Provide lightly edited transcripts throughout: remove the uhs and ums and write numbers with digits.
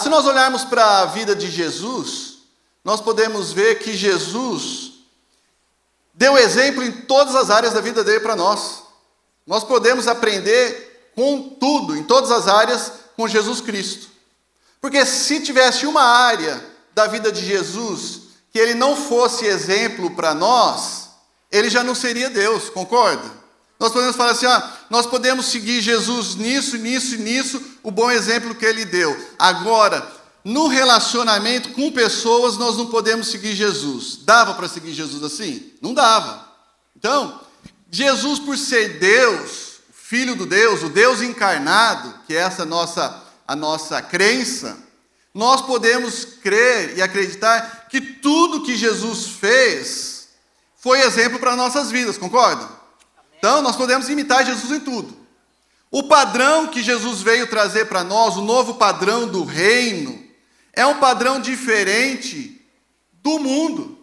Se nós olharmos para a vida de Jesus, nós podemos ver que Jesus deu exemplo em todas as áreas da vida dele para nós. Nós podemos aprender com tudo, em todas as áreas, com Jesus Cristo. Porque se tivesse uma área da vida de Jesus que ele não fosse exemplo para nós, ele já não seria Deus, concorda? Nós podemos falar assim, nós podemos seguir Jesus nisso, nisso e nisso, o bom exemplo que ele deu. Agora, no relacionamento com pessoas, nós não podemos seguir Jesus. Dava para seguir Jesus assim? Não dava. Então, Jesus, por ser Deus, Filho do Deus, o Deus encarnado, que é essa a nossa crença, nós podemos crer e acreditar que tudo que Jesus fez foi exemplo para nossas vidas, concorda? Então, nós podemos imitar Jesus em tudo. O padrão que Jesus veio trazer para nós, o novo padrão do reino, é um padrão diferente do mundo.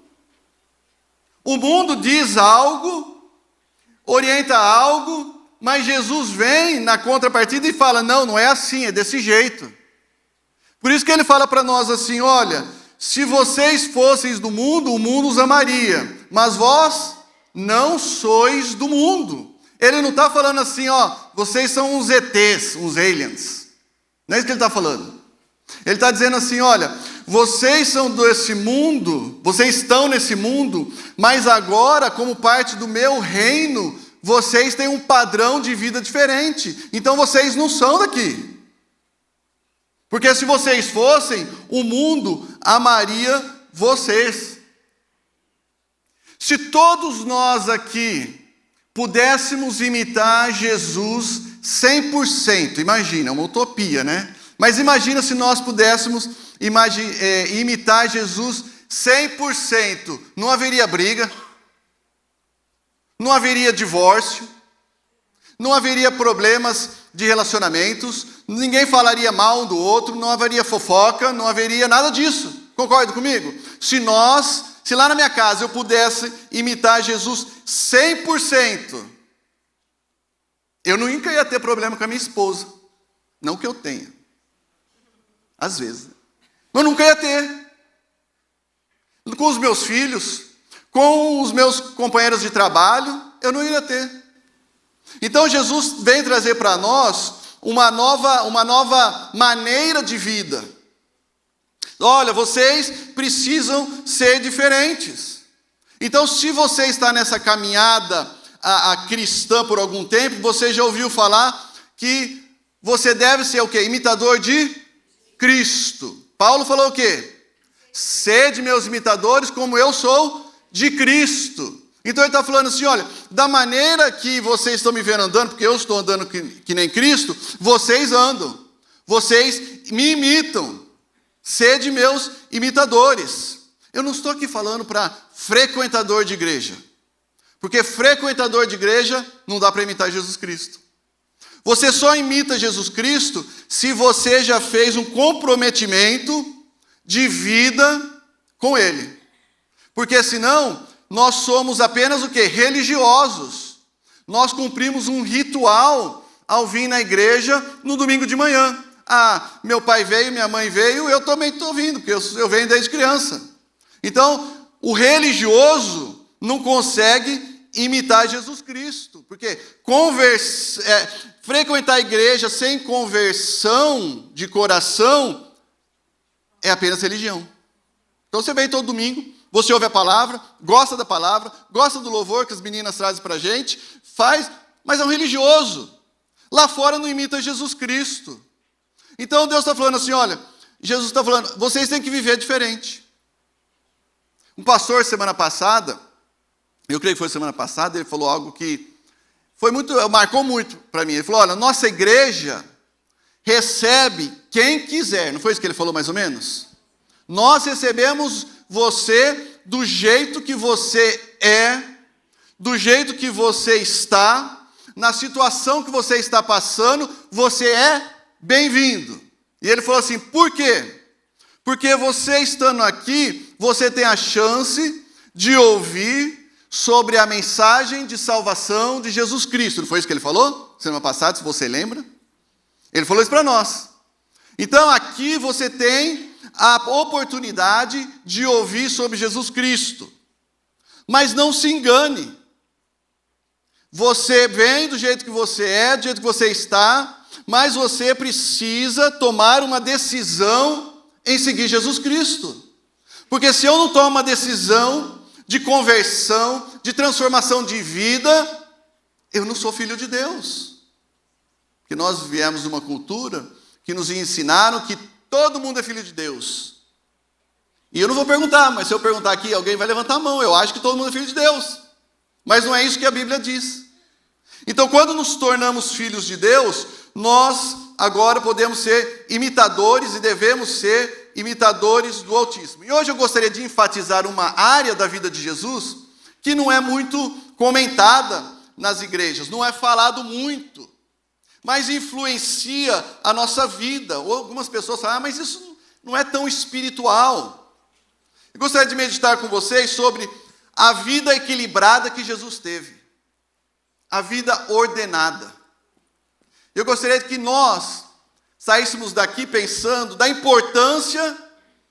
O mundo diz algo, orienta algo, mas Jesus vem na contrapartida e fala, não é assim, é desse jeito. Por isso que ele fala para nós assim, olha, se vocês fosseis do mundo, o mundo os amaria, mas vós não sois do mundo. Ele não está falando assim, vocês são uns ETs, uns aliens. Não é isso que ele está falando. Ele está dizendo assim, olha, vocês são desse mundo, vocês estão nesse mundo, mas agora, como parte do meu reino, vocês têm um padrão de vida diferente. Então vocês não são daqui. Porque se vocês fossem, o mundo amaria vocês. Se todos nós aqui pudéssemos imitar Jesus 100%, imagina, é uma utopia, né? Mas imagina se nós pudéssemos imitar Jesus 100%, não haveria briga, não haveria divórcio, não haveria problemas de relacionamentos, ninguém falaria mal um do outro, não haveria fofoca, não haveria nada disso. Concorda comigo? Se lá na minha casa eu pudesse imitar Jesus 100%, eu nunca ia ter problema com a minha esposa. Não que eu tenha. Às vezes. Mas nunca ia ter. Com os meus filhos, com os meus companheiros de trabalho, eu não iria ter. Então Jesus vem trazer para nós uma nova maneira de vida. Olha, vocês precisam ser diferentes. Então, se você está nessa caminhada a cristã por algum tempo, você já ouviu falar que você deve ser o quê? Imitador de Cristo. Paulo falou o quê? Sede meus imitadores como eu sou de Cristo. Então ele está falando assim, olha, da maneira que vocês estão me vendo andando, porque eu estou andando que nem Cristo, vocês andam. Vocês me imitam. Sede meus imitadores. Eu não estou aqui falando para frequentador de igreja. Porque frequentador de igreja não dá para imitar Jesus Cristo. Você só imita Jesus Cristo se você já fez um comprometimento de vida com Ele. Porque senão, nós somos apenas o quê? Religiosos. Nós cumprimos um ritual ao vir na igreja no domingo de manhã. Meu pai veio, minha mãe veio, eu também estou vindo, porque eu venho desde criança. Então, o religioso não consegue imitar Jesus Cristo, porque frequentar a igreja sem conversão de coração é apenas religião. Então você vem todo domingo, você ouve a palavra, gosta da palavra, gosta do louvor que as meninas trazem para a gente, mas é um religioso. Lá fora não imita Jesus Cristo. Então Deus está falando assim, olha, Jesus está falando, vocês têm que viver diferente. Um pastor semana passada, eu creio que foi semana passada, ele falou algo que marcou muito para mim. Ele falou, olha, nossa igreja recebe quem quiser. Não foi isso que ele falou mais ou menos? Nós recebemos você do jeito que você é, do jeito que você está, na situação que você está passando, você é bem-vindo. E ele falou assim, por quê? Porque você estando aqui, você tem a chance de ouvir sobre a mensagem de salvação de Jesus Cristo. Não foi isso que ele falou? Semana passada, se você lembra. Ele falou isso para nós. Então aqui você tem a oportunidade de ouvir sobre Jesus Cristo. Mas não se engane. Você vem do jeito que você é, do jeito que você está, mas você precisa tomar uma decisão em seguir Jesus Cristo. Porque se eu não tomo uma decisão de conversão, de transformação de vida, eu não sou filho de Deus. Porque nós viemos de uma cultura que nos ensinaram que todo mundo é filho de Deus. E eu não vou perguntar, mas se eu perguntar aqui, alguém vai levantar a mão. Eu acho que todo mundo é filho de Deus. Mas não é isso que a Bíblia diz. Então, quando nos tornamos filhos de Deus, nós agora podemos ser imitadores e devemos ser imitadores do Altíssimo. E hoje eu gostaria de enfatizar uma área da vida de Jesus que não é muito comentada nas igrejas, não é falado muito, mas influencia a nossa vida. Ou algumas pessoas falam, mas isso não é tão espiritual. Eu gostaria de meditar com vocês sobre a vida equilibrada que Jesus teve. A vida ordenada. Eu gostaria que nós saíssemos daqui pensando da importância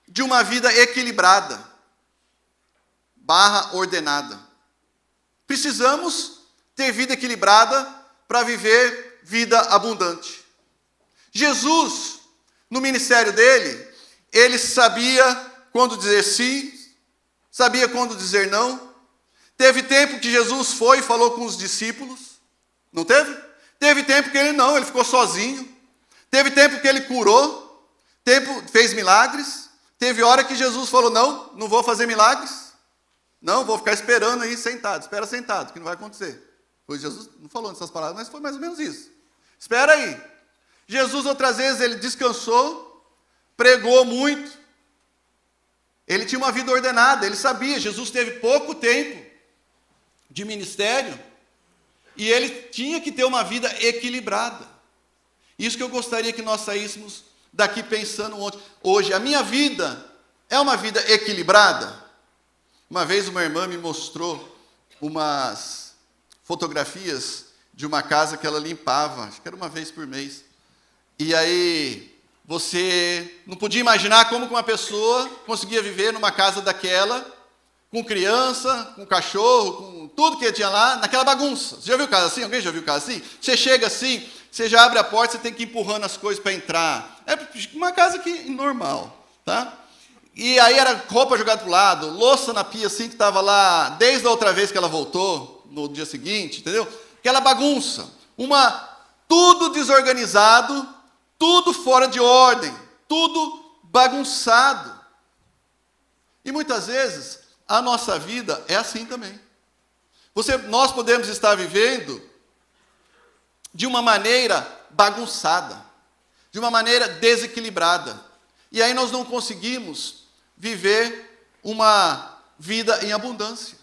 de uma vida equilibrada, ordenada. Precisamos ter vida equilibrada para viver vida abundante. Jesus, no ministério dele, ele sabia quando dizer sim, sabia quando dizer não. Teve tempo que Jesus foi e falou com os discípulos, não teve? Teve tempo que ele ficou sozinho. Teve tempo que ele curou, fez milagres. Teve hora que Jesus falou, não vou fazer milagres. Não, vou ficar esperando aí sentado. Espera sentado, que não vai acontecer. Pois Jesus não falou nessas palavras, mas foi mais ou menos isso. Espera aí. Jesus outras vezes ele descansou, pregou muito. Ele tinha uma vida ordenada, ele sabia. Jesus teve pouco tempo de ministério e ele tinha que ter uma vida equilibrada. Isso que eu gostaria que nós saíssemos daqui pensando hoje. A minha vida é uma vida equilibrada? Uma vez uma irmã me mostrou umas fotografias de uma casa que ela limpava, acho que era uma vez por mês. E aí você não podia imaginar como que uma pessoa conseguia viver numa casa daquela, com criança, com cachorro, com tudo que tinha lá, naquela bagunça. Você já viu casa assim? Alguém já viu casa assim? Você chega assim, você já abre a porta, você tem que ir empurrando as coisas para entrar. É uma casa que normal, tá? E aí era roupa jogada para o lado, louça na pia assim que estava lá desde a outra vez que ela voltou, no dia seguinte, entendeu? Aquela bagunça, tudo desorganizado, tudo fora de ordem, tudo bagunçado. E muitas vezes a nossa vida é assim também. Nós podemos estar vivendo de uma maneira bagunçada, de uma maneira desequilibrada. E aí nós não conseguimos viver uma vida em abundância.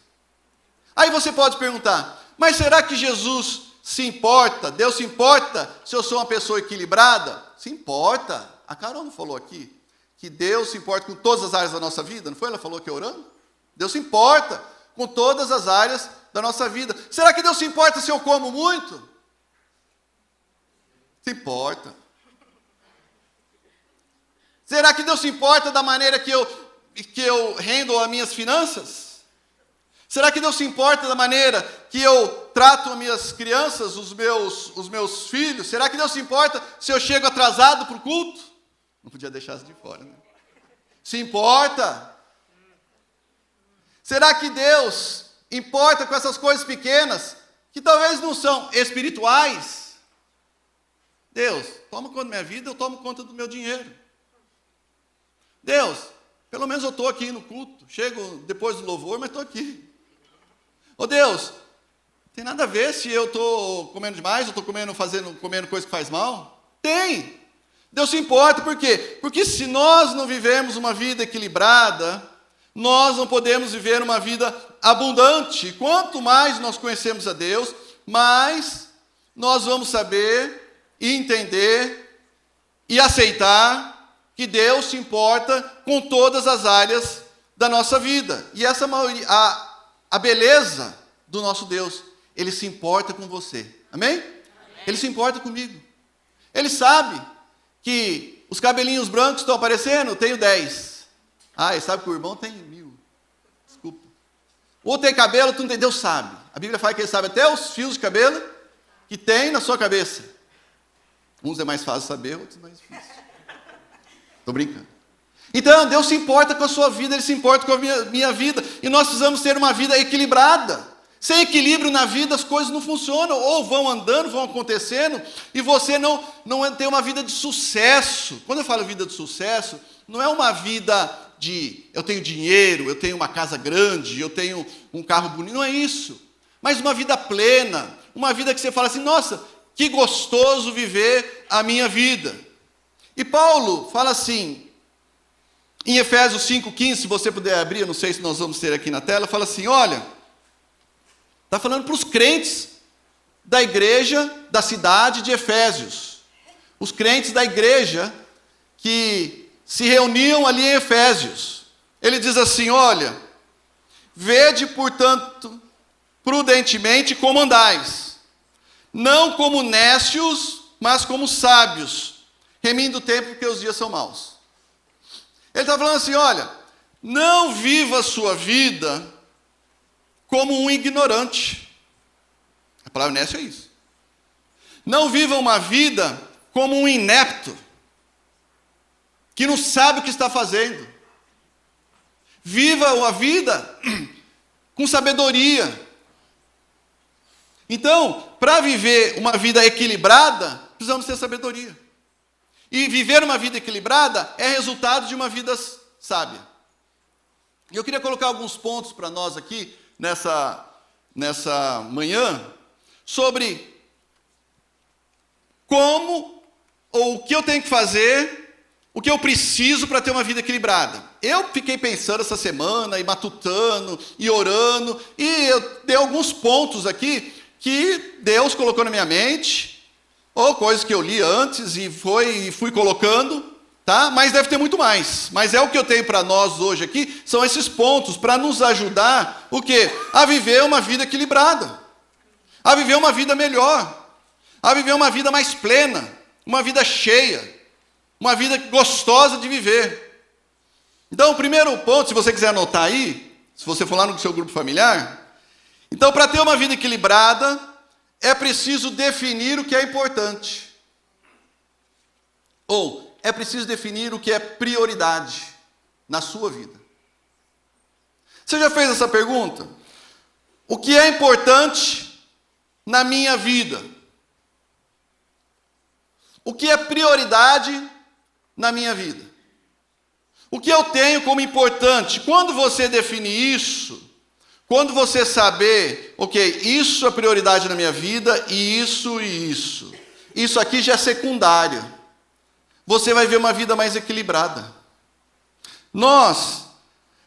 Aí você pode perguntar, mas será que Jesus se importa? Deus se importa se eu sou uma pessoa equilibrada? Se importa. A Carol não falou aqui que Deus se importa com todas as áreas da nossa vida? Não foi? Ela falou que orando? Deus se importa com todas as áreas da nossa vida. Será que Deus se importa se eu como muito? Se importa. Será que Deus se importa da maneira que eu rendo as minhas finanças? Será que Deus se importa da maneira que eu trato as minhas crianças, os meus filhos? Será que Deus se importa se eu chego atrasado para o culto? Não podia deixar isso de fora, né? Se importa. Será que Deus importa com essas coisas pequenas, que talvez não são espirituais? Deus, toma conta da minha vida, eu tomo conta do meu dinheiro. Deus, pelo menos eu estou aqui no culto, chego depois do louvor, mas estou aqui. Ô Deus, tem nada a ver se eu estou comendo demais, eu estou comendo coisa que faz mal? Tem! Deus se importa, por quê? Porque se nós não vivemos uma vida equilibrada, nós não podemos viver uma vida abundante. Quanto mais nós conhecemos a Deus, mais nós vamos saber e entender e aceitar que Deus se importa com todas as áreas da nossa vida. E essa a beleza do nosso Deus, Ele se importa com você. Amém? Ele se importa comigo. Ele sabe que os cabelinhos brancos estão aparecendo? Tenho 10. Ah, e sabe que o irmão tem 1000. Desculpa. O outro tem cabelo, tu não tem. Deus sabe. A Bíblia fala que ele sabe até os fios de cabelo que tem na sua cabeça. Uns é mais fácil saber, outros é mais difícil. Estou brincando. Então, Deus se importa com a sua vida, Ele se importa com a minha vida. E nós precisamos ter uma vida equilibrada. Sem equilíbrio na vida, as coisas não funcionam. Ou vão andando, vão acontecendo, e você não tem uma vida de sucesso. Quando eu falo vida de sucesso, não é uma vida de eu tenho dinheiro, eu tenho uma casa grande, eu tenho um carro bonito. Não é isso. Mas uma vida plena. Uma vida que você fala assim, nossa, que gostoso viver a minha vida. E Paulo fala assim, em Efésios 5,15, se você puder abrir, eu não sei se nós vamos ter aqui na tela, fala assim, olha, está falando para os crentes da igreja da cidade de Efésios. Os crentes da igreja que se reuniam ali em Efésios. Ele diz assim, olha, vede, portanto, prudentemente como andais, não como nécios, mas como sábios, remindo o tempo porque os dias são maus. Ele está falando assim, olha, não viva a sua vida como um ignorante. A palavra nécio é isso. Não viva uma vida como um inepto, que não sabe o que está fazendo. Viva uma vida com sabedoria. Então, para viver uma vida equilibrada, precisamos ter sabedoria. E viver uma vida equilibrada é resultado de uma vida sábia. E eu queria colocar alguns pontos para nós aqui, nessa manhã, sobre como, ou o que eu tenho que fazer, o que eu preciso para ter uma vida equilibrada. Eu fiquei pensando essa semana, e matutando, e orando, e eu dei alguns pontos aqui, que Deus colocou na minha mente, ou coisas que eu li antes e fui colocando, tá? Mas deve ter muito mais. Mas é o que eu tenho para nós hoje aqui, são esses pontos para nos ajudar, o quê? A viver uma vida equilibrada, a viver uma vida melhor, a viver uma vida mais plena, uma vida cheia, uma vida gostosa de viver. Então, o primeiro ponto, se você quiser anotar aí, se você for lá no seu grupo familiar, então, para ter uma vida equilibrada, é preciso definir o que é importante. Ou, é preciso definir o que é prioridade na sua vida. Você já fez essa pergunta? O que é importante na minha vida? O que é prioridade na minha vida? O que eu tenho como importante? Quando você definir isso, quando você saber, ok, isso é prioridade na minha vida, e isso aqui já é secundário, você vai ver uma vida mais equilibrada.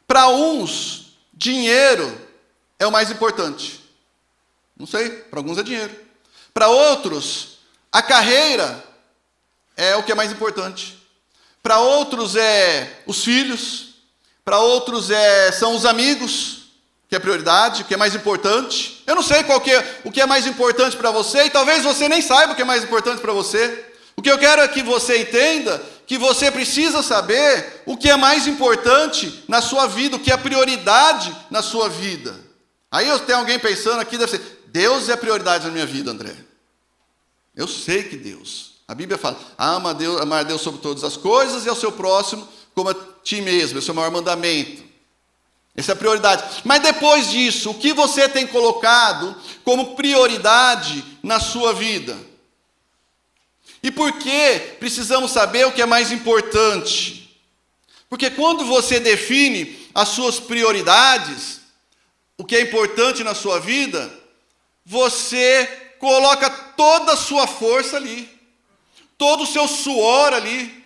Para uns, dinheiro é o mais importante. Não sei, para alguns é dinheiro. Para outros, a carreira é o que é mais importante. Para outros é os filhos. Para outros são os amigos, que é prioridade, o que é mais importante. Eu não sei o que é mais importante para você, e talvez você nem saiba o que é mais importante para você. O que eu quero é que você entenda que você precisa saber o que é mais importante na sua vida, o que é prioridade na sua vida. Aí eu tenho alguém pensando aqui, deve ser, Deus é prioridade na minha vida, André. Eu sei que Deus. A Bíblia fala, amar a Deus sobre todas as coisas e ao seu próximo como a ti mesmo. Esse é o maior mandamento. Essa é a prioridade. Mas depois disso, o que você tem colocado como prioridade na sua vida? E por que precisamos saber o que é mais importante? Porque quando você define as suas prioridades, o que é importante na sua vida, você coloca toda a sua força ali, todo o seu suor ali,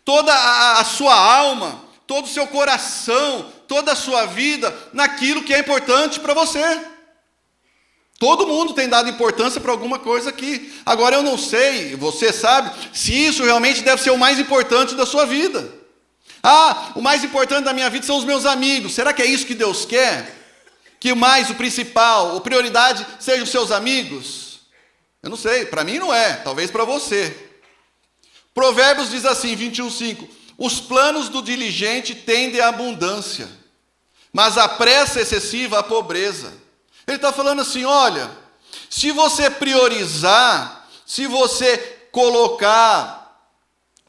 toda a sua alma, todo o seu coração, toda a sua vida naquilo que é importante para você. Todo mundo tem dado importância para alguma coisa aqui. Agora eu não sei, você sabe, se isso realmente deve ser o mais importante da sua vida. Ah, o mais importante da minha vida são os meus amigos. Será que é isso que Deus quer? Que o principal, a prioridade sejam os seus amigos? Eu não sei, para mim não é, talvez para você. O Provérbios diz assim, 21:5, os planos do diligente tendem à abundância, mas a pressa excessiva à pobreza. Ele está falando assim, olha, se você priorizar, se você colocar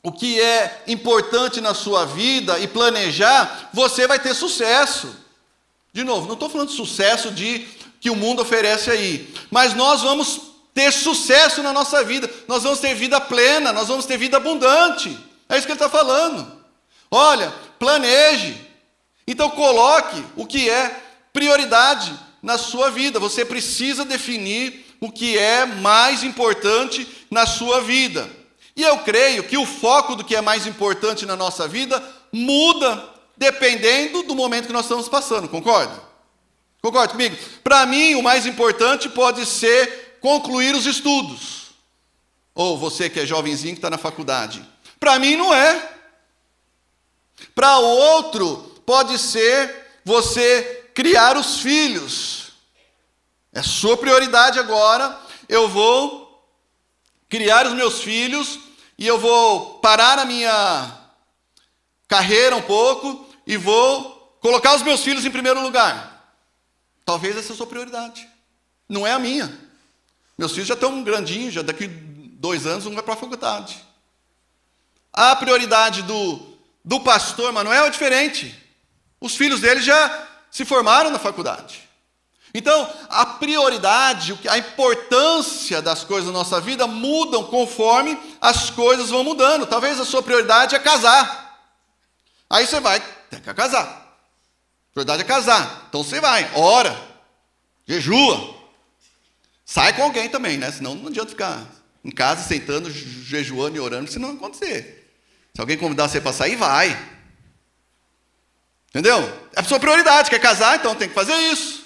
o que é importante na sua vida e planejar, você vai ter sucesso. De novo, não estou falando de sucesso que o mundo oferece aí, mas nós vamos ter sucesso na nossa vida, nós vamos ter vida plena, nós vamos ter vida abundante. É isso que ele está falando. Olha, planeje. Então coloque o que é prioridade na sua vida. Você precisa definir o que é mais importante na sua vida. E eu creio que o foco do que é mais importante na nossa vida muda dependendo do momento que nós estamos passando, concorda? Concorda comigo? Para mim, o mais importante pode ser concluir os estudos. Ou você que é jovenzinho que está na faculdade. Para mim não é. Para o outro, pode ser você criar os filhos. É sua prioridade agora. Eu vou criar os meus filhos e eu vou parar a minha carreira um pouco e vou colocar os meus filhos em primeiro lugar. Talvez essa é a sua prioridade. Não é a minha. Meus filhos já estão grandinhos, já daqui 2 anos um vai para a faculdade. A prioridade do pastor Manuel é diferente. Os filhos dele já se formaram na faculdade. Então, a prioridade, a importância das coisas na nossa vida mudam conforme as coisas vão mudando. Talvez a sua prioridade é casar. Aí você vai ter que casar. A prioridade é casar. Então você vai, ora, jejua. Sai com alguém também, né? Senão não adianta ficar em casa, sentando, jejuando e orando, senão não vai acontecer. Se alguém convidar você para sair, vai. Entendeu? É a sua prioridade, quer casar, então tem que fazer isso.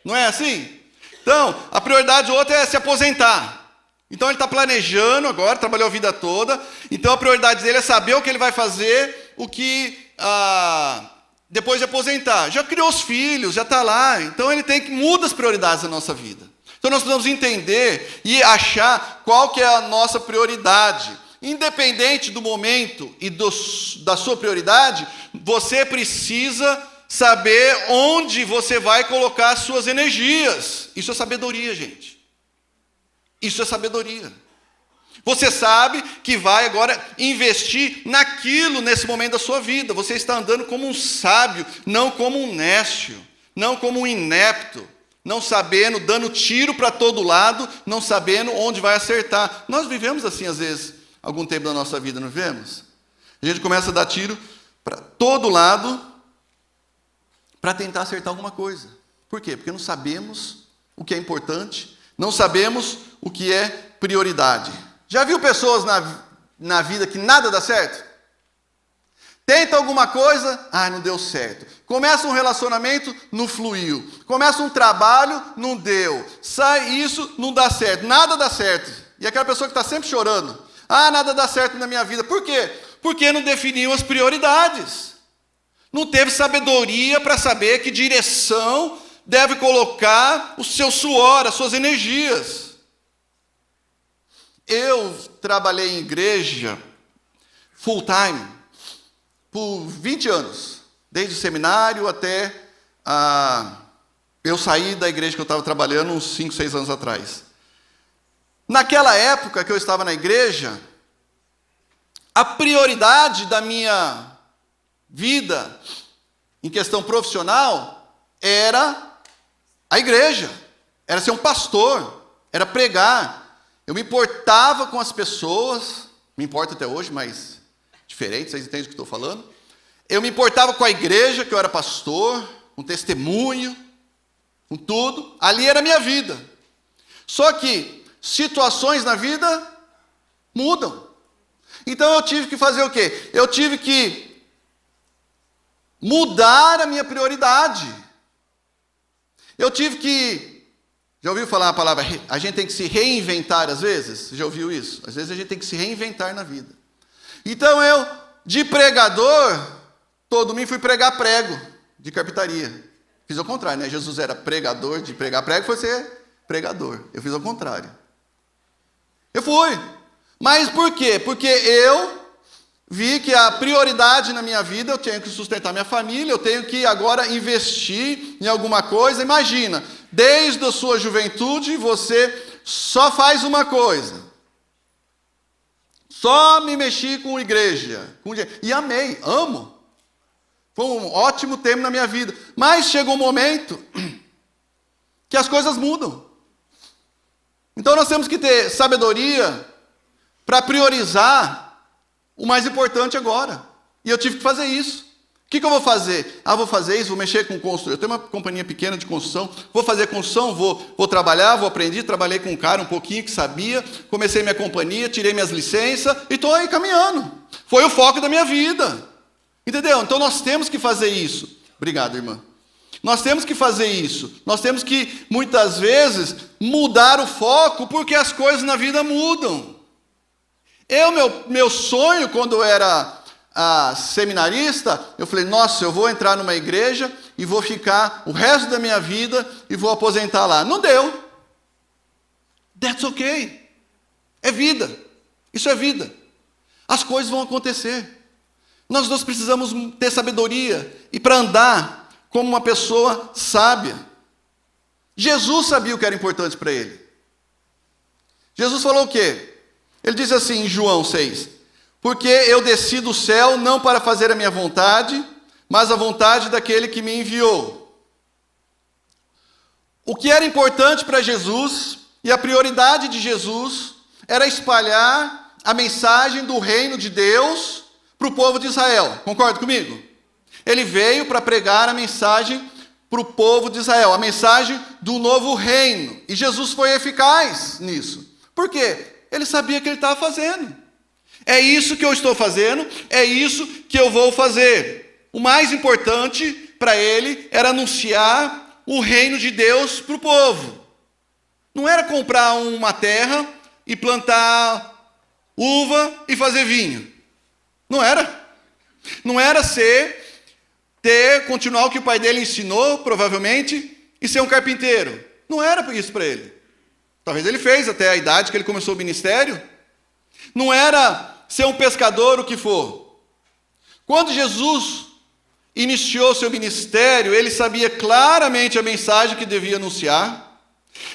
Não é assim? Então, a prioridade do outro é se aposentar. Então ele está planejando agora, trabalhou a vida toda. Então a prioridade dele é saber o que ele vai fazer, depois de aposentar. Já criou os filhos, já está lá. Então ele muda as prioridades da nossa vida. Então nós precisamos entender e achar qual que é a nossa prioridade. Independente do momento e da sua prioridade, você precisa saber onde você vai colocar as suas energias. Isso é sabedoria, gente. Isso é sabedoria. Você sabe que vai agora investir naquilo nesse momento da sua vida. Você está andando como um sábio, não como um nécio, não como um inepto, não sabendo, dando tiro para todo lado, não sabendo onde vai acertar. Nós vivemos assim às vezes, algum tempo da nossa vida, não vivemos? A gente começa a dar tiro para todo lado, para tentar acertar alguma coisa. Por quê? Porque não sabemos o que é importante, não sabemos o que é prioridade. Já viu pessoas na vida que nada dá certo? Tenta alguma coisa, não deu certo. Começa um relacionamento, não fluiu. Começa um trabalho, não deu. Sai isso, não dá certo. Nada dá certo. E aquela pessoa que está sempre chorando. Nada dá certo na minha vida. Por quê? Porque não definiu as prioridades. Não teve sabedoria para saber que direção deve colocar o seu suor, as suas energias. Eu trabalhei em igreja full time por 20 anos. Desde o seminário até eu saí da igreja que eu estava trabalhando uns 5, 6 anos atrás. Naquela época que eu estava na igreja, a prioridade da minha vida, em questão profissional, era a igreja, era ser um pastor, era pregar. Eu me importava com as pessoas, me importo até hoje, mas diferente, vocês entendem o que estou falando? Eu me importava com a igreja, que eu era pastor, com testemunho, com tudo. Ali era a minha vida. Só que situações na vida mudam. Então eu tive que fazer o quê? Eu tive que mudar a minha prioridade. Eu tive que... Já ouviu falar a palavra? A gente tem que se reinventar às vezes? Você já ouviu isso? Às vezes a gente tem que se reinventar na vida. Então eu, de pregador, todo domingo fui pregar prego de carpintaria. Fiz ao contrário, né? Jesus era pregador, de pregar prego foi ser pregador. Eu fiz ao contrário. Eu fui. Mas por quê? Porque eu vi que a prioridade na minha vida, eu tenho que sustentar minha família, eu tenho que agora investir em alguma coisa. Imagina, desde a sua juventude você só faz uma coisa. Só me mexi com igreja. E amei, amo. Foi um ótimo tempo na minha vida. Mas chega um momento que as coisas mudam. Então nós temos que ter sabedoria para priorizar o mais importante agora. E eu tive que fazer isso. O que eu vou fazer? Vou fazer isso, vou mexer com construção. Eu tenho uma companhia pequena de construção. Vou fazer construção, vou trabalhar, vou aprender. Trabalhei com um cara um pouquinho que sabia. Comecei minha companhia, tirei minhas licenças e estou aí caminhando. Foi o foco da minha vida. Entendeu? Então nós temos que fazer isso. Obrigado, irmã. Nós temos que fazer isso. Nós temos que, muitas vezes, mudar o foco porque as coisas na vida mudam. Meu sonho, quando eu era seminarista, eu falei, nossa, eu vou entrar numa igreja e vou ficar o resto da minha vida e vou aposentar lá. Não deu. That's okay. É vida. Isso é vida. As coisas vão acontecer. Nós precisamos ter sabedoria e para andar como uma pessoa sábia. Jesus sabia o que era importante para ele. Jesus falou o quê? Ele diz assim em João 6, porque eu desci do céu não para fazer a minha vontade, mas a vontade daquele que me enviou. O que era importante para Jesus, e a prioridade de Jesus, era espalhar a mensagem do reino de Deus para o povo de Israel. Concorda comigo? Ele veio para pregar a mensagem para o povo de Israel, a mensagem do novo reino. E Jesus foi eficaz nisso. Por quê? Ele sabia o que ele estava fazendo. É isso que eu estou fazendo, é isso que eu vou fazer. O mais importante para ele era anunciar o reino de Deus para o povo. Não era comprar uma terra e plantar uva e fazer vinho. Não era. Não era continuar o que o pai dele ensinou, provavelmente, e ser um carpinteiro. Não era isso para ele. Talvez ele fez até a idade que ele começou o ministério. Não era ser um pescador, o que for. Quando Jesus iniciou seu ministério, ele sabia claramente a mensagem que devia anunciar.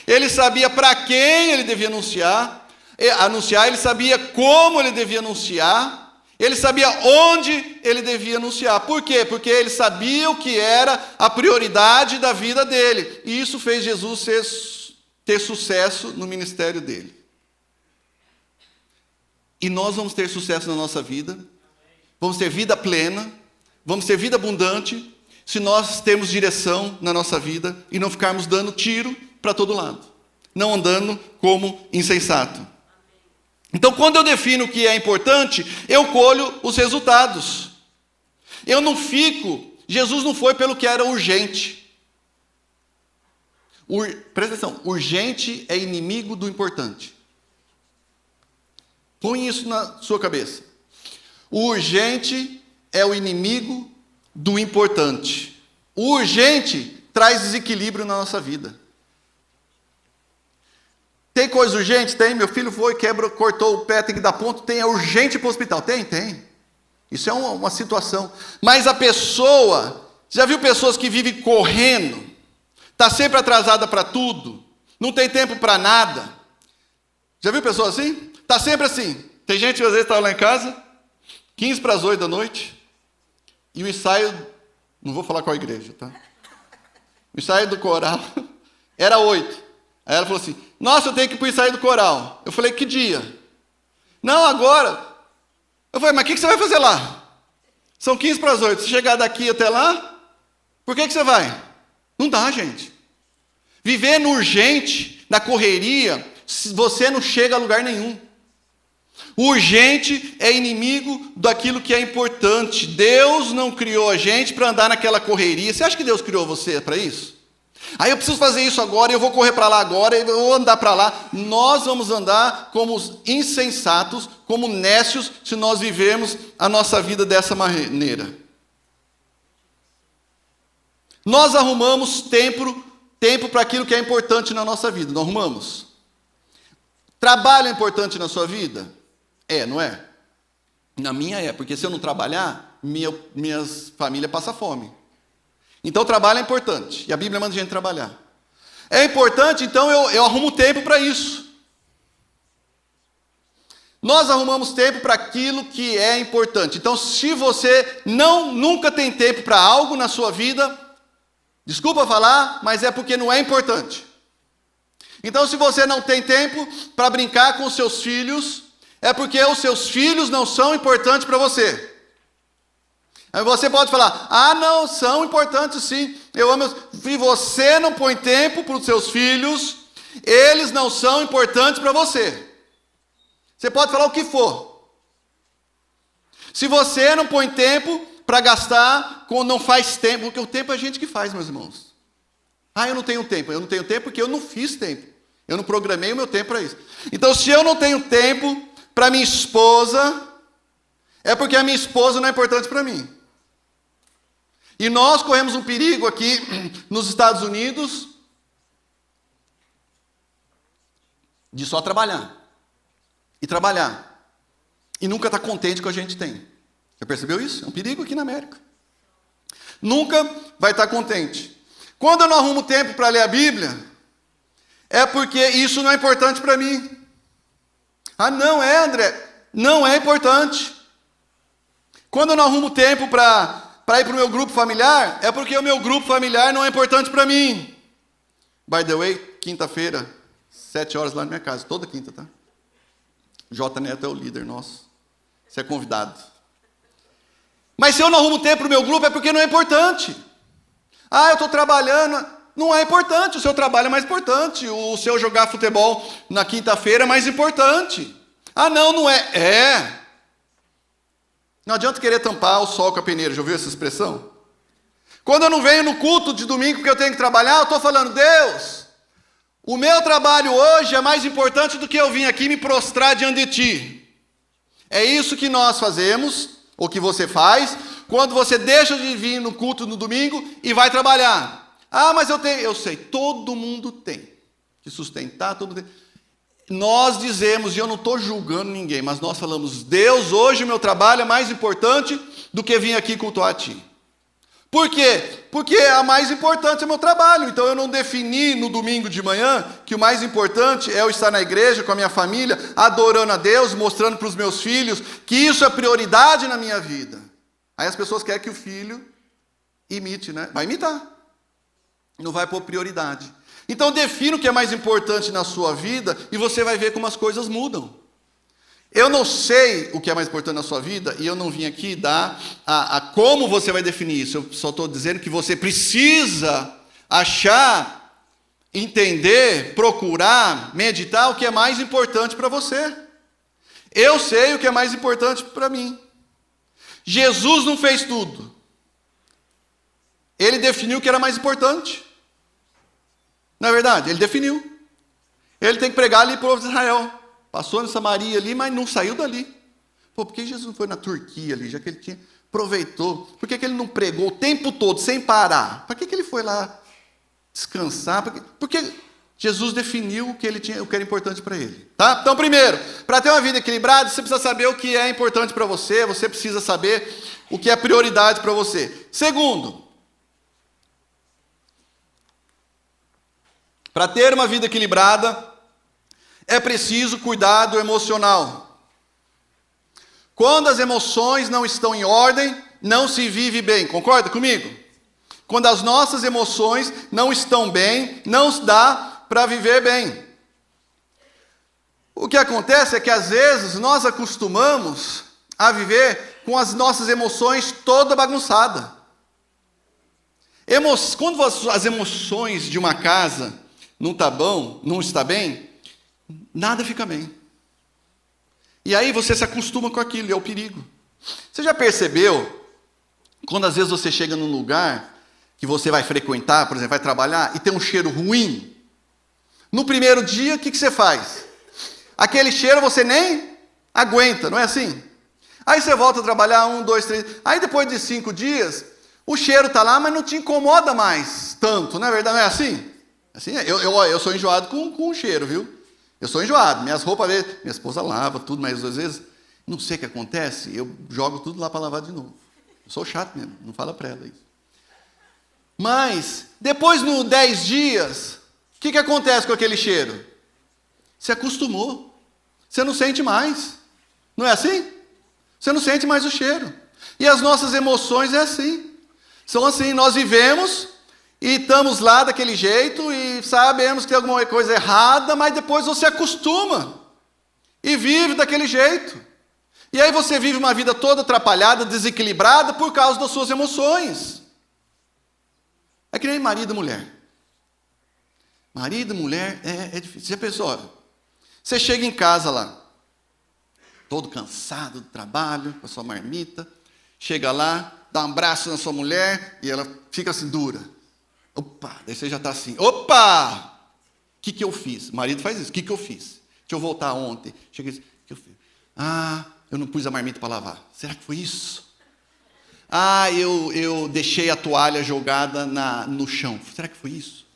Ele sabia para quem ele devia anunciar. Ele sabia como ele devia anunciar. Ele sabia onde ele devia anunciar. Por quê? Porque ele sabia o que era a prioridade da vida dele. E isso fez Jesus ter sucesso no ministério dele. E nós vamos ter sucesso na nossa vida, vamos ter vida plena, vamos ter vida abundante, se nós temos direção na nossa vida e não ficarmos dando tiro para todo lado, não andando como insensato. Então, quando eu defino o que é importante, eu colho os resultados. Eu não fico, Jesus não foi pelo que era urgente. Presta atenção, urgente é inimigo do importante. Põe isso na sua cabeça. O urgente é o inimigo do importante. O urgente traz desequilíbrio na nossa vida. Tem coisa urgente? Tem. Meu filho foi, cortou o pé, tem que dar ponto. Tem, é urgente para o hospital. Tem. Isso é uma situação. Mas a pessoa, já viu pessoas que vivem correndo? Está sempre atrasada para tudo, não tem tempo para nada. Já viu pessoa assim? Está sempre assim. Tem gente que às vezes está lá em casa, 15 para as 8 da noite, e o ensaio, não vou falar qual igreja, tá? O ensaio do coral era 8. Aí ela falou assim, nossa, eu tenho que ir para o ensaio do coral. Eu falei, que dia? Não, agora. Eu falei, mas o que você vai fazer lá? São 15 para as 8. Se chegar daqui até lá, por que você vai? Não dá, gente. Viver no urgente, na correria, você não chega a lugar nenhum. O urgente é inimigo daquilo que é importante. Deus não criou a gente para andar naquela correria. Você acha que Deus criou você para isso? Aí eu preciso fazer isso agora, eu vou correr para lá agora, eu vou andar para lá. Nós vamos andar como insensatos, como nécios, se nós vivemos a nossa vida dessa maneira. Nós arrumamos tempo para aquilo que é importante na nossa vida, não arrumamos? Trabalho é importante na sua vida? É, não é? Na minha é, porque se eu não trabalhar, minha família passa fome. Então trabalho é importante, e a Bíblia manda a gente trabalhar. É importante, então eu arrumo tempo para isso. Nós arrumamos tempo para aquilo que é importante. Então, se você nunca tem tempo para algo na sua vida, desculpa falar, mas é porque não é importante. Então, se você não tem tempo para brincar com os seus filhos, é porque os seus filhos não são importantes para você. Aí você pode falar, não, são importantes sim, eu amo. Se você não põe tempo para os seus filhos, eles não são importantes para você. Você pode falar o que for. Se você não põe tempo para gastar, não faz tempo, porque o tempo é a gente que faz, meus irmãos. Eu não tenho tempo. Eu não tenho tempo porque eu não fiz tempo. Eu não programei o meu tempo para isso. Então, se eu não tenho tempo para minha esposa, é porque a minha esposa não é importante para mim. E nós corremos um perigo aqui nos Estados Unidos de só trabalhar. E trabalhar. E nunca estar contente com o que a gente tem. Já percebeu isso? É um perigo aqui na América. Nunca vai estar contente. Quando eu não arrumo tempo para ler a Bíblia, é porque isso não é importante para mim. Não é, André. Não é importante. Quando eu não arrumo tempo para ir para o meu grupo familiar, é porque o meu grupo familiar não é importante para mim. By the way, quinta-feira, 7 horas lá na minha casa. Toda quinta, tá? J. Neto é o líder nosso. Você é convidado. Mas se eu não arrumo tempo para o meu grupo, é porque não é importante. Eu estou trabalhando. Não é importante. O seu trabalho é mais importante. O seu jogar futebol na quinta-feira é mais importante. Não é. Não adianta querer tampar o sol com a peneira. Já ouviu essa expressão? Quando eu não venho no culto de domingo porque eu tenho que trabalhar, eu estou falando, Deus, o meu trabalho hoje é mais importante do que eu vim aqui me prostrar diante de Ti. É isso que nós fazemos, ou que você faz, quando você deixa de vir no culto no domingo e vai trabalhar. Mas eu sei, todo mundo tem que sustentar, todo mundo tem. Nós dizemos, e eu não estou julgando ninguém, mas nós falamos, Deus, hoje o meu trabalho é mais importante do que vir aqui cultuar a Ti. Por quê? Porque a mais importante é o meu trabalho. Então eu não defini no domingo de manhã que o mais importante é eu estar na igreja com a minha família, adorando a Deus, mostrando para os meus filhos que isso é prioridade na minha vida. Aí as pessoas querem que o filho imite, né? Vai imitar. Não vai pôr prioridade. Então defina o que é mais importante na sua vida e você vai ver como as coisas mudam. Eu não sei o que é mais importante na sua vida e eu não vim aqui dar a como você vai definir isso. Eu só estou dizendo que você precisa achar, entender, procurar, meditar o que é mais importante para você. Eu sei o que é mais importante para mim. Jesus não fez tudo. Ele definiu o que era mais importante. Não é verdade? Ele definiu. Ele tem que pregar ali para o povo de Israel. Passou em Samaria ali, mas não saiu dali. Por que Jesus não foi na Turquia ali, já que ele aproveitou? Por que ele não pregou o tempo todo, sem parar? Por que ele foi lá descansar? Porque Jesus definiu o que era importante para ele. Tá? Então, primeiro, para ter uma vida equilibrada, você precisa saber o que é importante para você, você precisa saber o que é prioridade para você. Segundo, para ter uma vida equilibrada, é preciso cuidado emocional. Quando as emoções não estão em ordem, não se vive bem. Concorda comigo? Quando as nossas emoções não estão bem, não dá para viver bem. O que acontece é que às vezes nós acostumamos a viver com as nossas emoções toda bagunçada. Quando as emoções de uma casa não está bom, não está bem, nada fica bem. E aí você se acostuma com aquilo, e é o perigo. Você já percebeu, quando às vezes você chega num lugar que você vai frequentar, por exemplo, vai trabalhar, e tem um cheiro ruim? No primeiro dia, o que você faz? Aquele cheiro você nem aguenta, não é assim? Aí você volta a trabalhar 1, 2, 3, aí depois de 5 dias, o cheiro está lá, mas não te incomoda mais tanto, não é verdade? Não é assim? Assim eu sou enjoado com o cheiro, viu? Eu sou enjoado, minhas roupas, minha esposa lava tudo, mas às vezes Não sei o que acontece, eu jogo tudo lá para lavar de novo. Eu sou chato mesmo, não fala para ela isso. Mas, depois, nos 10 dias, o que acontece com aquele cheiro? Você acostumou. Você não sente mais. Não é assim? Você não sente mais o cheiro. E as nossas emoções é assim. São assim, nós vivemos e estamos lá daquele jeito e sabemos que tem alguma coisa errada, mas depois você acostuma e vive daquele jeito. E aí você vive uma vida toda atrapalhada, desequilibrada por causa das suas emoções. É que nem marido e mulher. Marido e mulher é difícil. Já pensou? Olha, você chega em casa lá, todo cansado do trabalho, com a sua marmita, chega lá, dá um abraço na sua mulher e ela fica assim dura. Opa, daí você já está assim, opa! O que eu fiz? O marido faz isso, o que eu fiz? Deixa eu voltar ontem. Cheguei, o que eu fiz? Eu não pus a marmita para lavar. Será que foi isso? Eu deixei a toalha jogada no chão. Será que foi isso?